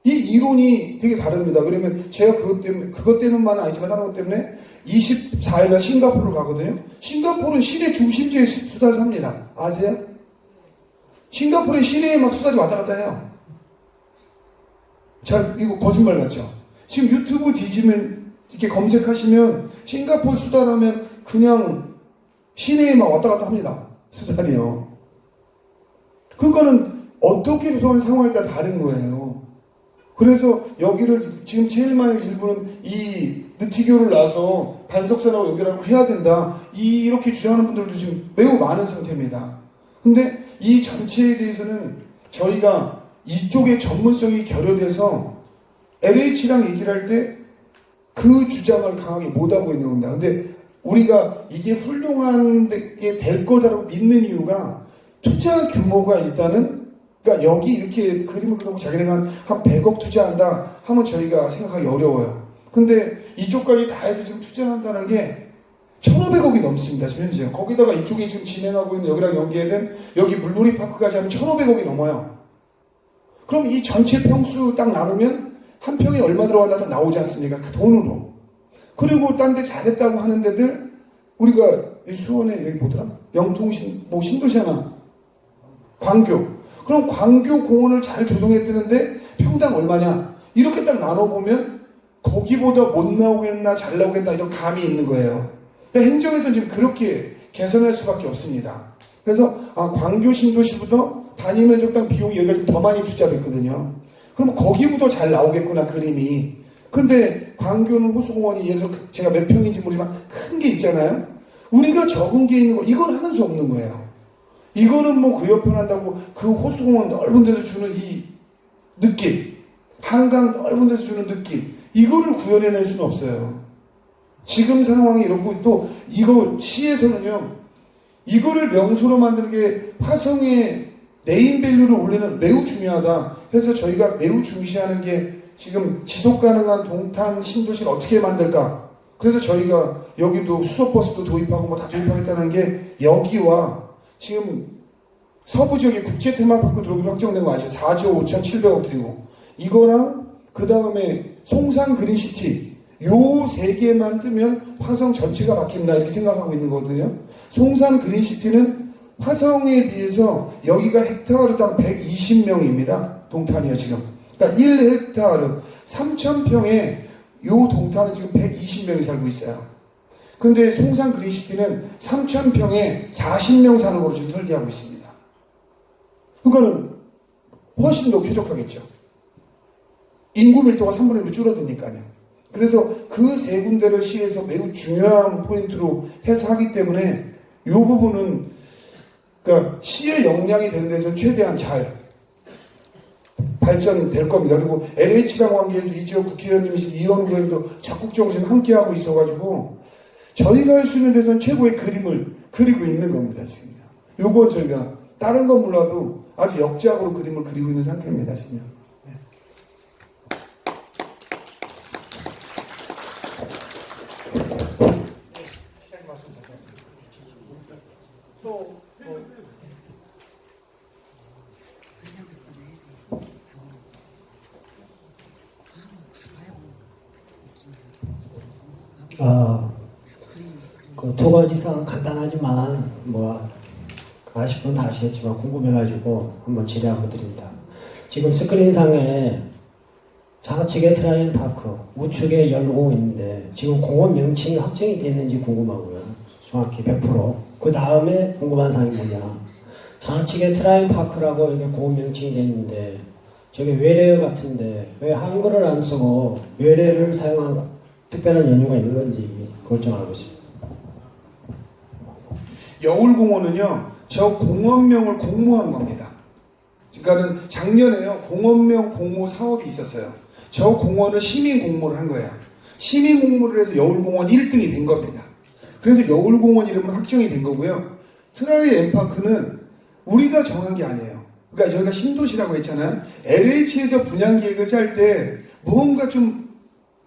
이 이론이 되게 다릅니다. 그러면 제가 그것 때문만은 아니지만 다른 것 때문에 24일날 싱가포르를 가거든요. 싱가포르는 시내 중심지에 수달 삽니다. 아세요? 싱가포르의 시내에 막 수달이 왔다 갔다 해요. 이거 거짓말 같죠? 지금 유튜브 뒤지면 이렇게 검색하시면 싱가포르 수달하면 그냥 시내에 막 왔다 갔다 합니다. 수달이요. 그러니까는 어떻게 조성하는 상황에 따라 다른 거예요. 그래서 여기를 지금 제일 많은 일부는 이 느티교를 놔서 반석산하고 연결하고 해야 된다. 이렇게 주장하는 분들도 지금 매우 많은 상태입니다. 근데 이 전체에 대해서는 저희가 이쪽의 전문성이 결여돼서 LH랑 얘기를 할 때 그 주장을 강하게 못하고 있는 겁니다. 근데 우리가 이게 훌륭한 게 될 거다라고 믿는 이유가 투자 규모가 일단은 그러니까 여기 이렇게 그림을 그리고 자기네가 한 100억 투자한다 하면 저희가 생각하기 어려워요. 근데 이쪽까지 다 해서 지금 투자한다는 게 1,500억이 넘습니다. 지금 현재. 거기다가 이쪽에 지금 진행하고 있는 여기랑 연계된 여기 물놀이 파크까지 하면 1,500억이 넘어요. 그럼 이 전체 평수 딱 나누면 한 평에 얼마 들어간다 다 나오지 않습니까? 그 돈으로. 그리고 딴 데 잘했다고 하는 데들 우리가 수원에 여기 뭐더라? 영통신 뭐 신도시 하나 광교. 그럼 광교 공원을 잘 조성했다는데 평당 얼마냐? 이렇게 딱 나눠보면 거기보다 못 나오겠나 잘 나오겠나 이런 감이 있는 거예요. 그러니까 행정에서는 지금 그렇게 개선할 수밖에 없습니다. 그래서 광교 신도시부터 단위 면적당 비용이 여기가 좀 더 많이 투자됐거든요. 그럼 거기부터 잘 나오겠구나 그림이. 근데 광교는 호수공원이 예를 들어 제가 몇 평인지 모르지만 큰 게 있잖아요. 우리가 적은 게 있는 거 이건 하는 수 없는 거예요. 이거는 뭐 그 옆에 한다고 그 호수공원 넓은 데서 주는 이 느낌, 한강 넓은 데서 주는 느낌 이거를 구현해낼 수는 없어요. 지금 상황이 이렇고 또 이거 시에서는요 이거를 명소로 만드는 게 화성의 네임밸류를 올리는 매우 중요하다 해서 저희가 매우 중시하는 게 지금 지속가능한 동탄 신도시를 어떻게 만들까. 그래서 저희가 여기도 수소버스도 도입하고 뭐 다 도입하겠다는 게 여기와 지금 서부 지역에 국제 테마파크 들어오기로 확정된 거 아시죠? 4조 5,700억 들이고 이거랑 그 다음에 송산 그린시티 요 세 개만 뜨면 화성 전체가 바뀐다 이렇게 생각하고 있는 거거든요. 송산 그린시티는 화성에 비해서 여기가 헥타르당 120명입니다. 동탄이요 지금. 그러니까 1헥타르 3,000평에 요 동탄은 지금 120명이 살고 있어요. 근데 송산 그린시티는 3,000평에 40명 사는 걸로 지금 설계하고 있습니다. 그거는 훨씬 더 쾌적하겠죠. 인구 밀도가 3분의 1로 줄어드니까요. 그래서 그 세 군데를 시에서 매우 중요한 포인트로 해서 하기 때문에 이 부분은 그러니까 시의 역량이 되는 데서 최대한 잘 발전될 겁니다. 그리고 LH랑 관계에도 이 지역 국회의원님이신 이현우 의원도 적극적으로 지금 함께하고 있어가지고 저희가 할 수 있는 데서는 최고의 그림을 그리고 있는 겁니다. 지금. 요거 저희가 다른 건 몰라도 아주 역작으로 그림을 그리고 있는 상태입니다. 지금. 네.
그 두 가지 사항 간단하지만 뭐 아시분 다 아시겠지만 궁금해가지고 한번 질의 한번 드립니다. 지금 스크린상에 좌측에 트라이앤파크, 우측에 열고 있는데 지금 공원 명칭이 확정이 됐는지 궁금하고요. 정확히 100%. 그 다음에 궁금한 사항이 뭐냐. 좌측에 트라이앤파크라고 이렇게 공원 명칭이 됐는데 저게 외래 같은데 왜 한글을 안 쓰고 외래를 사용한 특별한 이유가 있는 건지 그걸 좀 알고 있습니다.
여울공원은요, 저 공원명을 공모한 겁니다. 그러니까는 작년에요, 공원명 공모 사업이 있었어요. 저 공원을 시민 공모를 한 거예요. 시민 공모를 해서 여울공원 1등이 된 겁니다. 그래서 여울공원 이름은 확정이 된 거고요. 트라이앤파크는 우리가 정한 게 아니에요. 그러니까 저희가 신도시라고 했잖아요. LH에서 분양 계획을 짤 때 뭔가 좀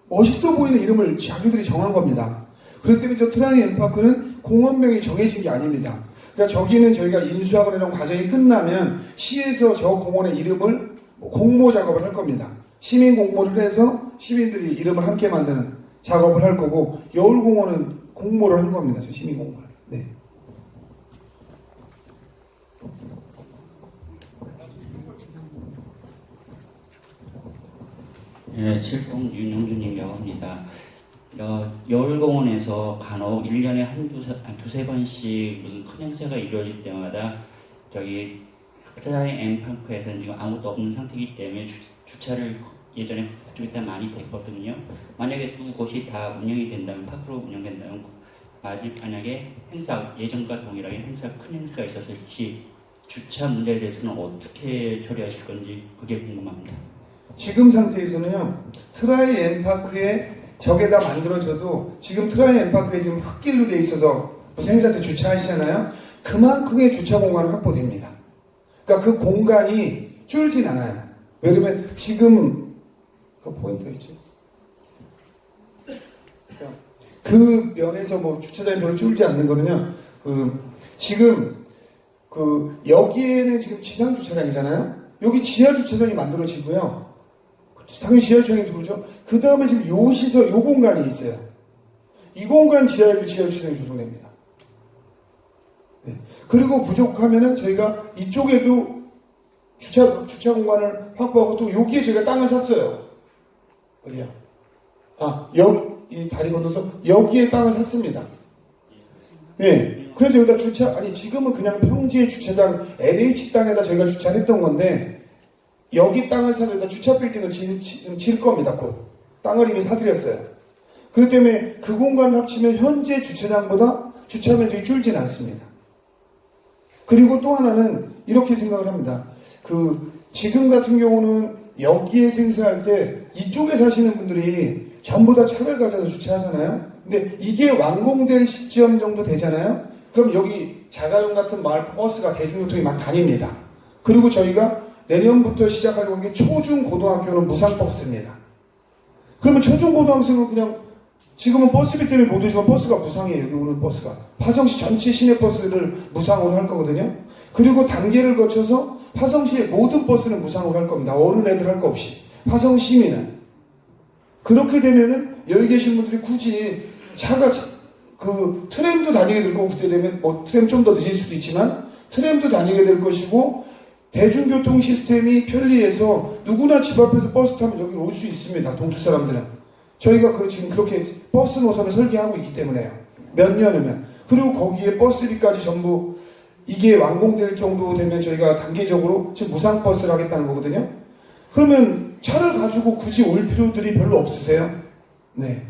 멋있어 보이는 이름을 자기들이 정한 겁니다. 그렇기 때문에 저 트라이앤파크는 공원명이 정해진 게 아닙니다. 그러니까 저기는 저희가 인수하거나 이런 과정이 끝나면 시에서 저 공원의 이름을 공모 작업을 할 겁니다. 시민 공모를 해서 시민들이 이름을 함께 만드는 작업을 할 거고 여울공원은 공모를 한 겁니다. 저 시민 공모를. 네.
네, 칠동 윤영준이라고 합니다. 여울공원에서 간혹 1년에 두세 번씩 무슨 큰 행사가 이루어질 때마다 저기 트라이앤파크에서는 지금 아무것도 없는 상태이기 때문에 주차를 예전에 좀 이따 많이 됐거든요. 만약에 두 곳이 다 운영이 된다면, 파크로 운영된다면 만약에 행사 예전과 동일하게 큰 행사가 있었을 시 주차 문제에 대해서는 어떻게 처리하실 건지 그게 궁금합니다.
지금 상태에서는요, 트라이 엠파크에 저게다 만들어져도 지금 트라이 엠파크에 지금 흙길로 돼 있어서 무슨 행사 때 주차하시잖아요. 그만큼의 주차 공간은 확보됩니다. 그러니까 그 공간이 줄진 않아요. 왜냐면 지금 그 포인트가 있지. 그 면에서 뭐 주차장이 별로 줄지 않는 거는요. 지금 여기에는 지금 지상 주차장이잖아요. 여기 지하 주차장이 만들어지고요. 당연히 지하 주차장이 들어오죠. 그 다음에 지금 요 시설, 요 공간이 있어요. 이 공간 지하에도 지하 주차장이 조성됩니다. 네. 그리고 부족하면은 저희가 이쪽에도 주차 공간을 확보하고 또 여기에 저희가 땅을 샀어요. 어디야? 여기, 이 다리 건너서 여기에 땅을 샀습니다. 네. 그래서 여기다 지금은 그냥 평지의 주차장, LH 땅에다 저희가 주차를 했던 건데, 여기 땅을 사서 여기다 주차 빌딩을 지을 겁니다, 곧. 땅을 이미 사드렸어요. 그렇기 때문에 그 공간을 합치면 현재 주차장보다 주차 면적이 줄진 않습니다. 그리고 또 하나는 이렇게 생각을 합니다. 지금 같은 경우는 여기에 생사할 때 이쪽에 사시는 분들이 전부 다 차를 가져서 주차하잖아요. 근데 이게 완공될 시점 정도 되잖아요. 그럼 여기 자가용 같은 마을 버스가 대중교통이 막 다닙니다. 그리고 저희가 내년부터 시작하려고 하는 게 초중고등학교는 무상버스입니다. 그러면 초중고등학생은 그냥 지금은 버스비 때문에 못 오지만 버스가 무상이에요. 여기 오는 버스가. 화성시 전체 시내버스를 무상으로 할 거거든요. 그리고 단계를 거쳐서 화성시의 모든 버스는 무상으로 할 겁니다. 어른 애들 할 거 없이. 화성시민은. 그렇게 되면은 여기 계신 분들이 굳이 트램도 다니게 될 거고, 그때 되면 트램 좀 더 늦을 수도 있지만 트램도 다니게 될 것이고, 대중교통 시스템이 편리해서 누구나 집 앞에서 버스 타면 여기 올 수 있습니다. 동투 사람들은. 저희가 지금 그렇게 버스 노선을 설계하고 있기 때문에요. 몇 년 후면. 그리고 거기에 버스비까지 전부 이게 완공될 정도 되면 저희가 단계적으로 지금 무상버스를 하겠다는 거거든요. 그러면 차를 가지고 굳이 올 필요들이 별로 없으세요? 네.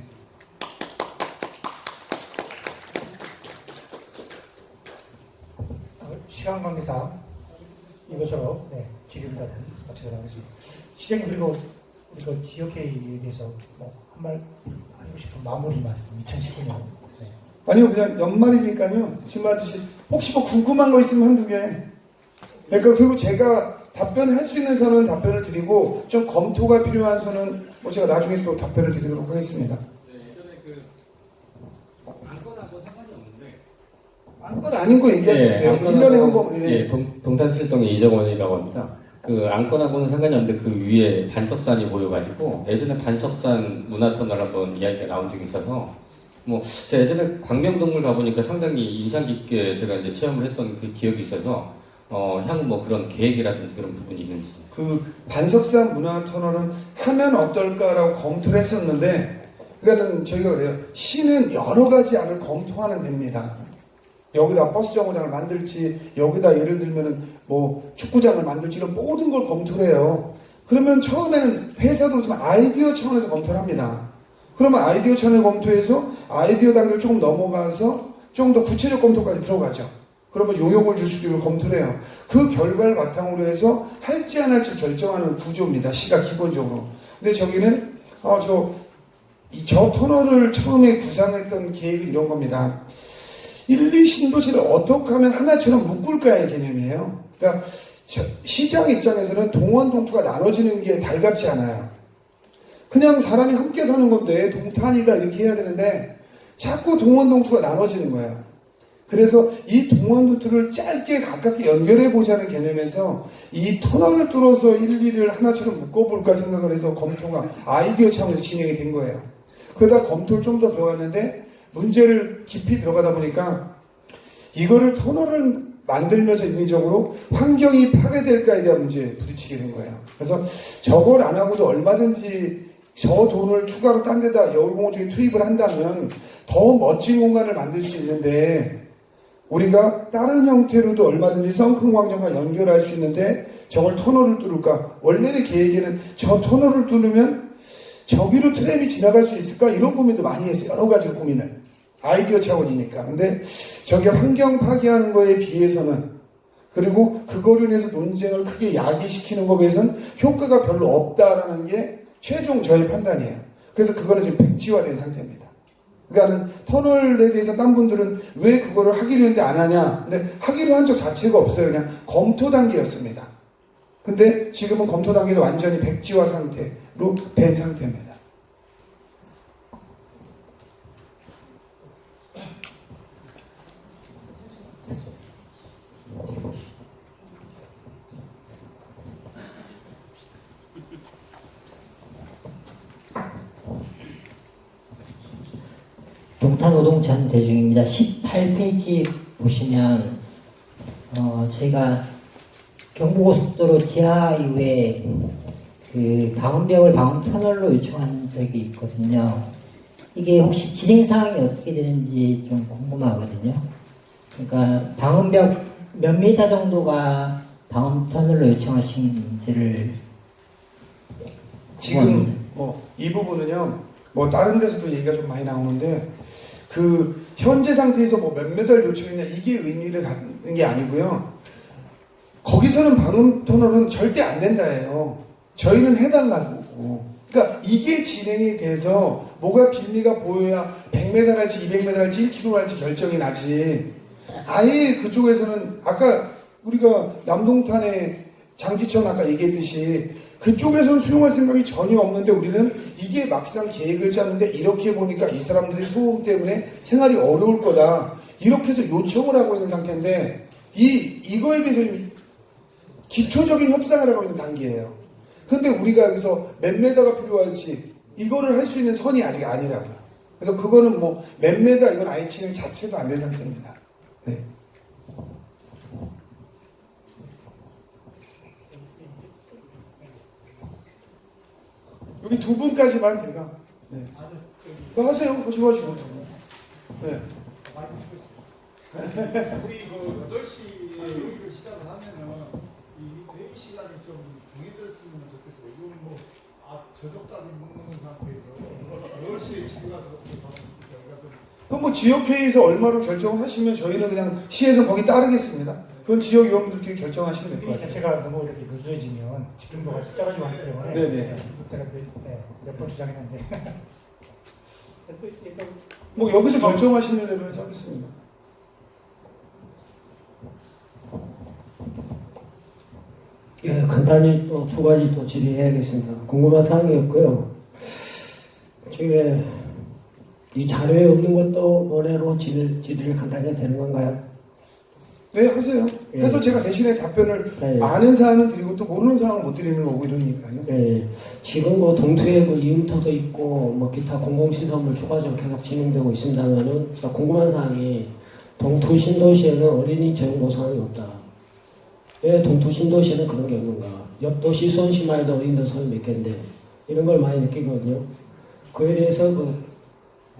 시간 관계상 이것으로 질의응답을 마치도록 하겠습니다. 시장님, 그리고 우리 지역회의에 대해서 한 말 하고 싶은 마무리 말씀 2019년.
아니요, 그냥 연말이니까요. 지금 말하듯이 혹시 궁금한 거 있으면 한두 개. 그러니까 그리고 제가 답변할 수 있는 선은 답변을 드리고 좀 검토가 필요한 선은 제가 나중에 또 답변을 드리도록 하겠습니다.
예전에 안건하고 상관이 없는데
안건 아닌 거 얘기하셔도 돼요. 1년에 한 번.
동탄칠동의 이정원이라고 합니다. 안건하고는 상관이 없는데 그 위에 반석산이 보여가지고 예전에 반석산 문화터널 한번 이야기가 나온 적이 있어서 제가 예전에 광명동물 가보니까 상당히 인상 깊게 제가 이제 체험을 했던 그 기억이 있어서 향후 그런 계획이라든지 그런 부분이 있는지.
반석산 문화터널은 하면 어떨까라고 검토를 했었는데, 그러니까는 저희가 그래요. 시는 여러 가지 안을 검토하는 데입니다. 여기다 버스 정거장을 만들지, 여기다 예를 들면은 축구장을 만들지, 이런 모든 걸 검토를 해요. 그러면 처음에는 회사도 좀 아이디어 차원에서 검토를 합니다. 그러면 아이디어 차원을 검토해서 아이디어 단계를 조금 넘어가서 좀 더 구체적 검토까지 들어가죠. 그러면 용역을 줄 수도 있고 검토를 해요. 그 결과를 바탕으로 해서 할지 안 할지 결정하는 구조입니다. 시가 기본적으로. 근데 저기는 저 터널을 처음에 구상했던 계획이 이런 겁니다. 1, 2 신도시를 어떻게 하면 하나처럼 묶을까의 개념이에요. 그러니까 시장 입장에서는 동원, 동투가 나눠지는 게 달갑지 않아요. 그냥 사람이 함께 사는 건데 동탄이다 이렇게 해야 되는데 자꾸 동원, 동투가 나눠지는 거예요. 그래서 이 동원, 동투를 짧게 가깝게 연결해 보자는 개념에서 이 터널을 뚫어서 1, 2를 하나처럼 묶어볼까 생각을 해서 검토가 아이디어 차원에서 진행이 된 거예요. 그러다 검토를 좀 더 들어갔는데 문제를 깊이 들어가다 보니까 이거를 터널을 만들면서 인위적으로 환경이 파괴될까에 대한 문제에 부딪히게 된 거예요. 그래서 저걸 안 하고도 얼마든지 저 돈을 추가로 딴 데다 여울공원 쪽에 투입을 한다면 더 멋진 공간을 만들 수 있는데, 우리가 다른 형태로도 얼마든지 썬큰 광장과 연결할 수 있는데 저걸 터널을 뚫을까? 원래의 계획에는 저 터널을 뚫으면 저기로 트램이 지나갈 수 있을까? 이런 고민도 많이 했어요. 여러 가지 고민을. 아이디어 차원이니까. 근데 저게 환경 파괴하는 거에 비해서는 그리고 그거로 인해서 논쟁을 크게 야기시키는 것에 비해서는 효과가 별로 없다라는 게 최종 저의 판단이에요. 그래서 그거는 지금 백지화된 상태입니다. 그러니까는 터널에 대해서 딴 분들은 왜 그거를 하기로 했는데 안 하냐. 근데 하기로 한 적 자체가 없어요. 그냥 검토 단계였습니다. 근데 지금은 검토 단계에서 완전히 백지화 상태로 된 상태입니다.
동탄노동찬 대중입니다. 18페이지 보시면 저희가 경부고속도로 지하 이후에 그 방음벽을 방음터널로 요청한 적이 있거든요. 이게 혹시 진행 사항이 어떻게 되는지 좀 궁금하거든요. 그러니까 방음벽 몇 미터 정도가 방음터널로 요청하신지를
지금 이 부분은요, 다른 데서도 얘기가 좀 많이 나오는데 그 현재 상태에서 몇 메달 요청했냐 이게 의미를 갖는 게 아니고요. 거기서는 방음 터널은 절대 안 된다예요. 저희는 해달라고. 그러니까 이게 진행이 돼서 뭐가 빌미가 보여야 100m 할지 200m 할지 1km 할지 결정이 나지. 아예 그쪽에서는 아까 우리가 남동탄의 장지천 아까 얘기했듯이 그쪽에서는 수용할 생각이 전혀 없는데 우리는 이게 막상 계획을 짰는데 이렇게 보니까 이 사람들이 소음 때문에 생활이 어려울 거다. 이렇게 해서 요청을 하고 있는 상태인데 이거에 대해서 기초적인 협상을 하고 있는 단계예요. 근데 우리가 여기서 몇 메다가 필요할지 이거를 할 수 있는 선이 아직 아니라고요. 그래서 그거는 몇 메다 이건 아예 진행 자체도 안 된 상태입니다. 네. 여기 두 분까지만 제가 네. 하세요. 하시고 두 분. 네.
우리 8시에 여기를 시작을 하면은 이 회의 시간이 좀 정해졌으면 좋겠어요. 이건 저녁까지 먹는 상태에서 10시에 집에 가서
그럼 지역회의에서 얼마로 결정하시면 저희는 그냥 시에서 거기 따르겠습니다. 그건 지역위원들끼리 결정하시면 될 것 같아요.
자체가 너무 이렇게 루즈해지면 집중도가 숫자가 좀 많기 때문에
네네.
제가 몇 번 주장했는데
여기서 결정하시는 대로 해서 하겠습니다.
예, 간단히 또 두 가지 또 질의해야겠습니다. 궁금한 사항이었고요. 지금 이 자료에 없는 것도 노래로 질의를 간단히 되는 건가요?
네, 하세요. 해서 제가 대신에 답변을 아는 사안은 드리고 또 모르는 사안은 못 드리는 거고 이러니까요.
네, 지금 동투에 이음터도 있고 기타 공공시설물 추가적으로 계속 진행되고 있습니다만은 궁금한 사항이 동투 신도시에는 어린이 재용 보상이 없다. 왜 동투 신도시에는 그런 게 없는가? 옆도시 수원시마에도 어린이들 선이 몇 개인데 이런 걸 많이 느끼거든요. 그에 대해서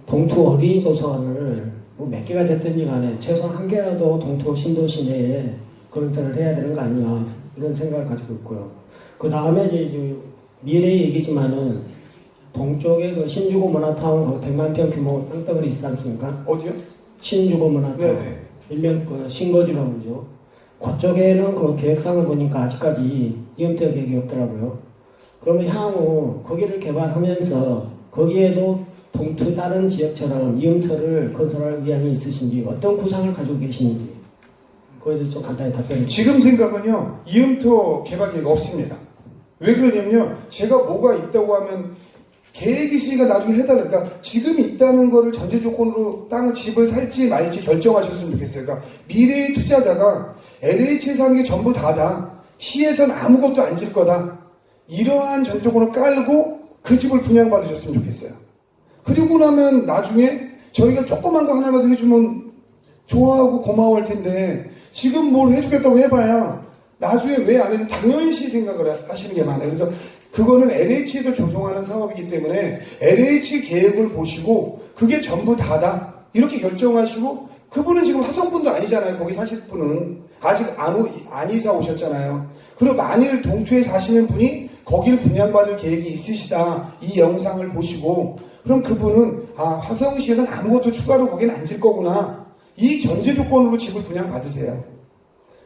동투 어린이 도서관을 몇 개가 됐든지 간에 최소한 한 개라도 동투 신도시 내에 건설을 해야 되는 거 아니냐 이런 생각을 가지고 있고요. 그 다음에 이제 미래 얘기지만은 동쪽에 신주고 문화타운 100만 평 규모 땅덩어리 있지 않습니까?
어디요?
신주고 문화타운.
네네.
일명 신거주라고 그러죠. 그쪽에는 계획상을 보니까 아직까지 이음터 계획이 없더라고요. 그러면 향후 거기를 개발하면서 거기에도 동투 다른 지역처럼 이음터를 건설할 의향이 있으신지 어떤 구상을 가지고 계시는지 그거에 대해서 좀 간단히 답변해 주세요.
지금 생각은요. 이음터 개발 계획 없습니다. 왜 그러냐면요. 제가 뭐가 있다고 하면 계획이 있으니까 나중에 해달라. 그러니까 지금 있다는 거를 전제 조건으로 땅을 집을 살지 말지 결정하셨으면 좋겠어요. 그러니까 미래의 투자자가 LH에서 하는 게 전부 다다. 시에서는 아무것도 안 질 거다. 이러한 전조건을 깔고 그 집을 분양받으셨으면 좋겠어요. 그리고 나면 나중에 저희가 조그만 거 하나라도 해주면 좋아하고 고마워할 텐데 지금 뭘 해주겠다고 해봐야 나중에 왜 안 해도 당연시 생각을 하시는 게 많아요. 그래서 그거는 LH에서 조성하는 사업이기 때문에 LH 계획을 보시고 그게 전부 다다 이렇게 결정하시고 그분은 지금 화성분도 아니잖아요. 거기 사실 분은 아직 안 이사 오셨잖아요. 그리고 만일 동투에 사시는 분이 거길 분양받을 계획이 있으시다 이 영상을 보시고 그럼 그분은 화성시에서는 아무것도 추가로 거긴 안 질 거구나 이 전제 조건으로 집을 분양받으세요.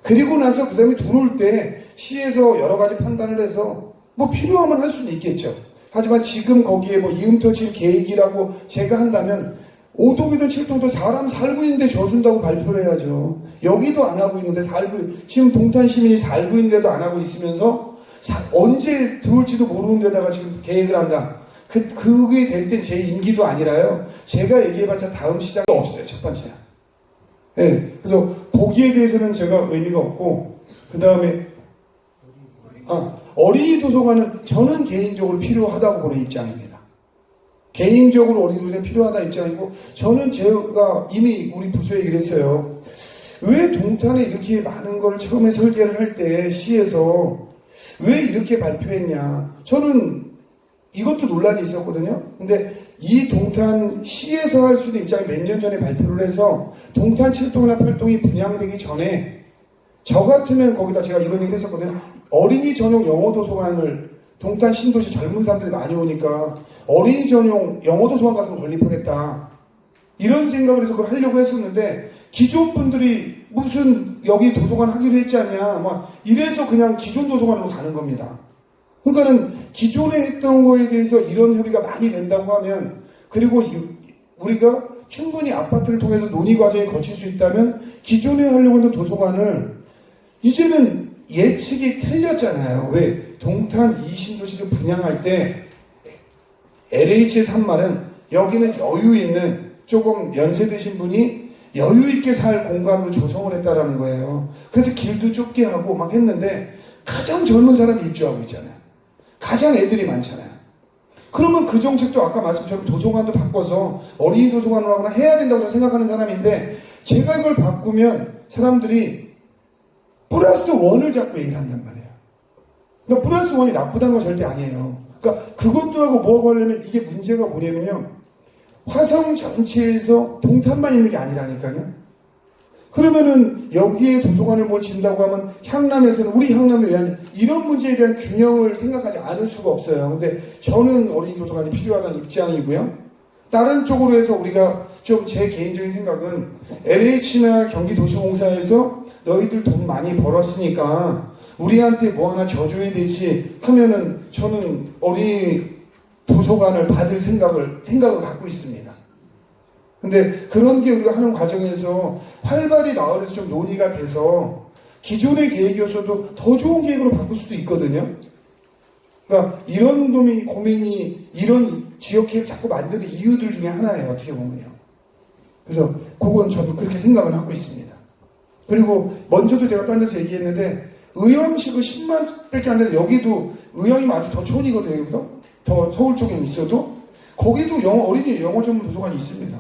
그리고 나서 그 다음에 들어올 때 시에서 여러 가지 판단을 해서 뭐 필요하면 할 수는 있겠죠. 하지만 지금 거기에 뭐 이음터칠 계획이라고 제가 한다면 5동이든 7동도 사람 살고 있는데 줘준다고 발표를 해야죠. 여기도 안 하고 있는데 지금 동탄 시민이 살고 있는데도 안 하고 있으면서 언제 들어올지도 모르는 데다가 지금 계획을 한다. 그게 될 땐 제 임기도 아니라요. 제가 얘기해봤자 다음 시장이 없어요. 첫 번째야. 네, 그래서 거기에 대해서는 제가 의미가 없고, 그 다음에 어린이 도서관은 저는 개인적으로 필요하다고 보는 입장입니다. 개인적으로 어린이 도서관이 필요하다 입장이고, 저는 제가 이미 우리 부서에 얘기를 했어요. 왜 동탄에 이렇게 많은 걸 처음에 설계를 할 때 시에서 왜 이렇게 발표했냐. 저는 이것도 논란이 있었거든요. 근데 이 동탄 시에서 할 수 있는 입장이 몇 년 전에 발표를 해서 동탄 7동이나 8동이 분양되기 전에 저 같으면 거기다 제가 이런 얘기를 했었거든요. 어린이 전용 영어 도서관을 동탄 신도시 젊은 사람들이 많이 오니까 어린이 전용 영어 도서관 같은 거 건립하겠다. 이런 생각을 해서 그걸 하려고 했었는데 기존 분들이 무슨 여기 도서관 하기로 했지 않냐 막 이래서 그냥 기존 도서관으로 가는 겁니다. 그러니까는 기존에 했던 거에 대해서 이런 협의가 많이 된다고 하면 그리고 우리가 충분히 아파트를 통해서 논의 과정에 거칠 수 있다면 기존에 하려고 했던 도서관을 이제는 예측이 틀렸잖아요. 왜? 동탄 이 신도시를 분양할 때 LH의 산말은 여기는 여유 있는 조금 연세 드신 분이 여유 있게 살 공간으로 조성을 했다라는 거예요. 그래서 길도 좁게 하고 막 했는데 가장 젊은 사람이 입주하고 있잖아요. 가장 애들이 많잖아요. 그러면 그 정책도 아까 말씀처럼 도서관도 바꿔서 어린이 도서관으로 하거나 해야 된다고 저는 생각하는 사람인데 제가 이걸 바꾸면 사람들이 플러스 원을 자꾸 얘기를 한단 말이에요. 그러니까 플러스 원이 나쁘다는 건 절대 아니에요. 그러니까 그것도 하고 뭐하고 하려면 이게 문제가 뭐냐면요. 화성 전체에서 동탄만 있는 게 아니라니까요. 그러면은 여기에 도서관을 뭘 진다고 하면 향남에서는 우리 향남에 왜 이런 문제에 대한 균형을 생각하지 않을 수가 없어요. 근데 저는 어린이 도서관이 필요하다는 입장이고요. 다른 쪽으로 해서 우리가 좀 제 개인적인 생각은 LH나 경기도시공사에서 너희들 돈 많이 벌었으니까 우리한테 뭐 하나 져줘야 되지 하면은 저는 어린이 도서관을 받을 생각을 갖고 있습니다. 근데 그런 게 우리가 하는 과정에서 활발히 마을에서 좀 논의가 돼서 기존의 계획이었어도 더 좋은 계획으로 바꿀 수도 있거든요. 그러니까 이런 고민이 이런 지역 계획 자꾸 만드는 이유들 중에 하나예요. 어떻게 보면요. 그래서 그건 저도 그렇게 생각을 하고 있습니다. 그리고 먼저도 제가 딴 데서 얘기했는데 의형식은 10만 밖에 안 되는데 여기도 의형이 아주 더 촌이거든요. 여기보다 더 서울 쪽에 있어도 거기도 어린이 영어 전문 도서관이 있습니다.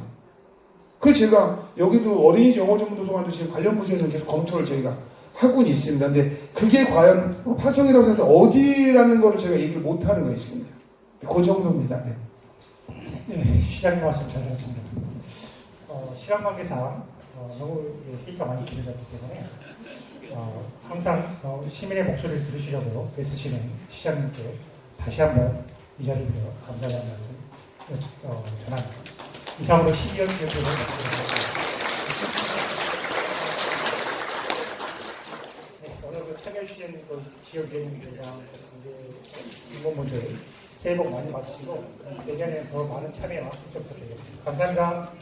그래서 제가 여기도 어린이 영어 전문 도서관도 지금 관련 부서에서 계속 검토를 저희가 하고는 있습니다. 근데 그게 과연 화성이라고 해서 어디라는 거를 저희가 얘기를 못 하는 거예요, 지금. 그 정도입니다. 네.
네, 시장님 말씀 잘 들었습니다. 시간 관계상 너무 회의가 많이 길어졌기 때문에 항상 시민의 목소리를 들으시려고 애쓰시는 시장님께 다시 한번 이 자리에서 감사하다는 말씀 전합니다. 이상으로 12월 지역회의를 마치겠습니다. 오늘 참여해주신 지역회의장 임원분들 새해 복 많이 받으시고 내년에 더 많은 참여와 협조 부탁드리겠습니다. 감사합니다.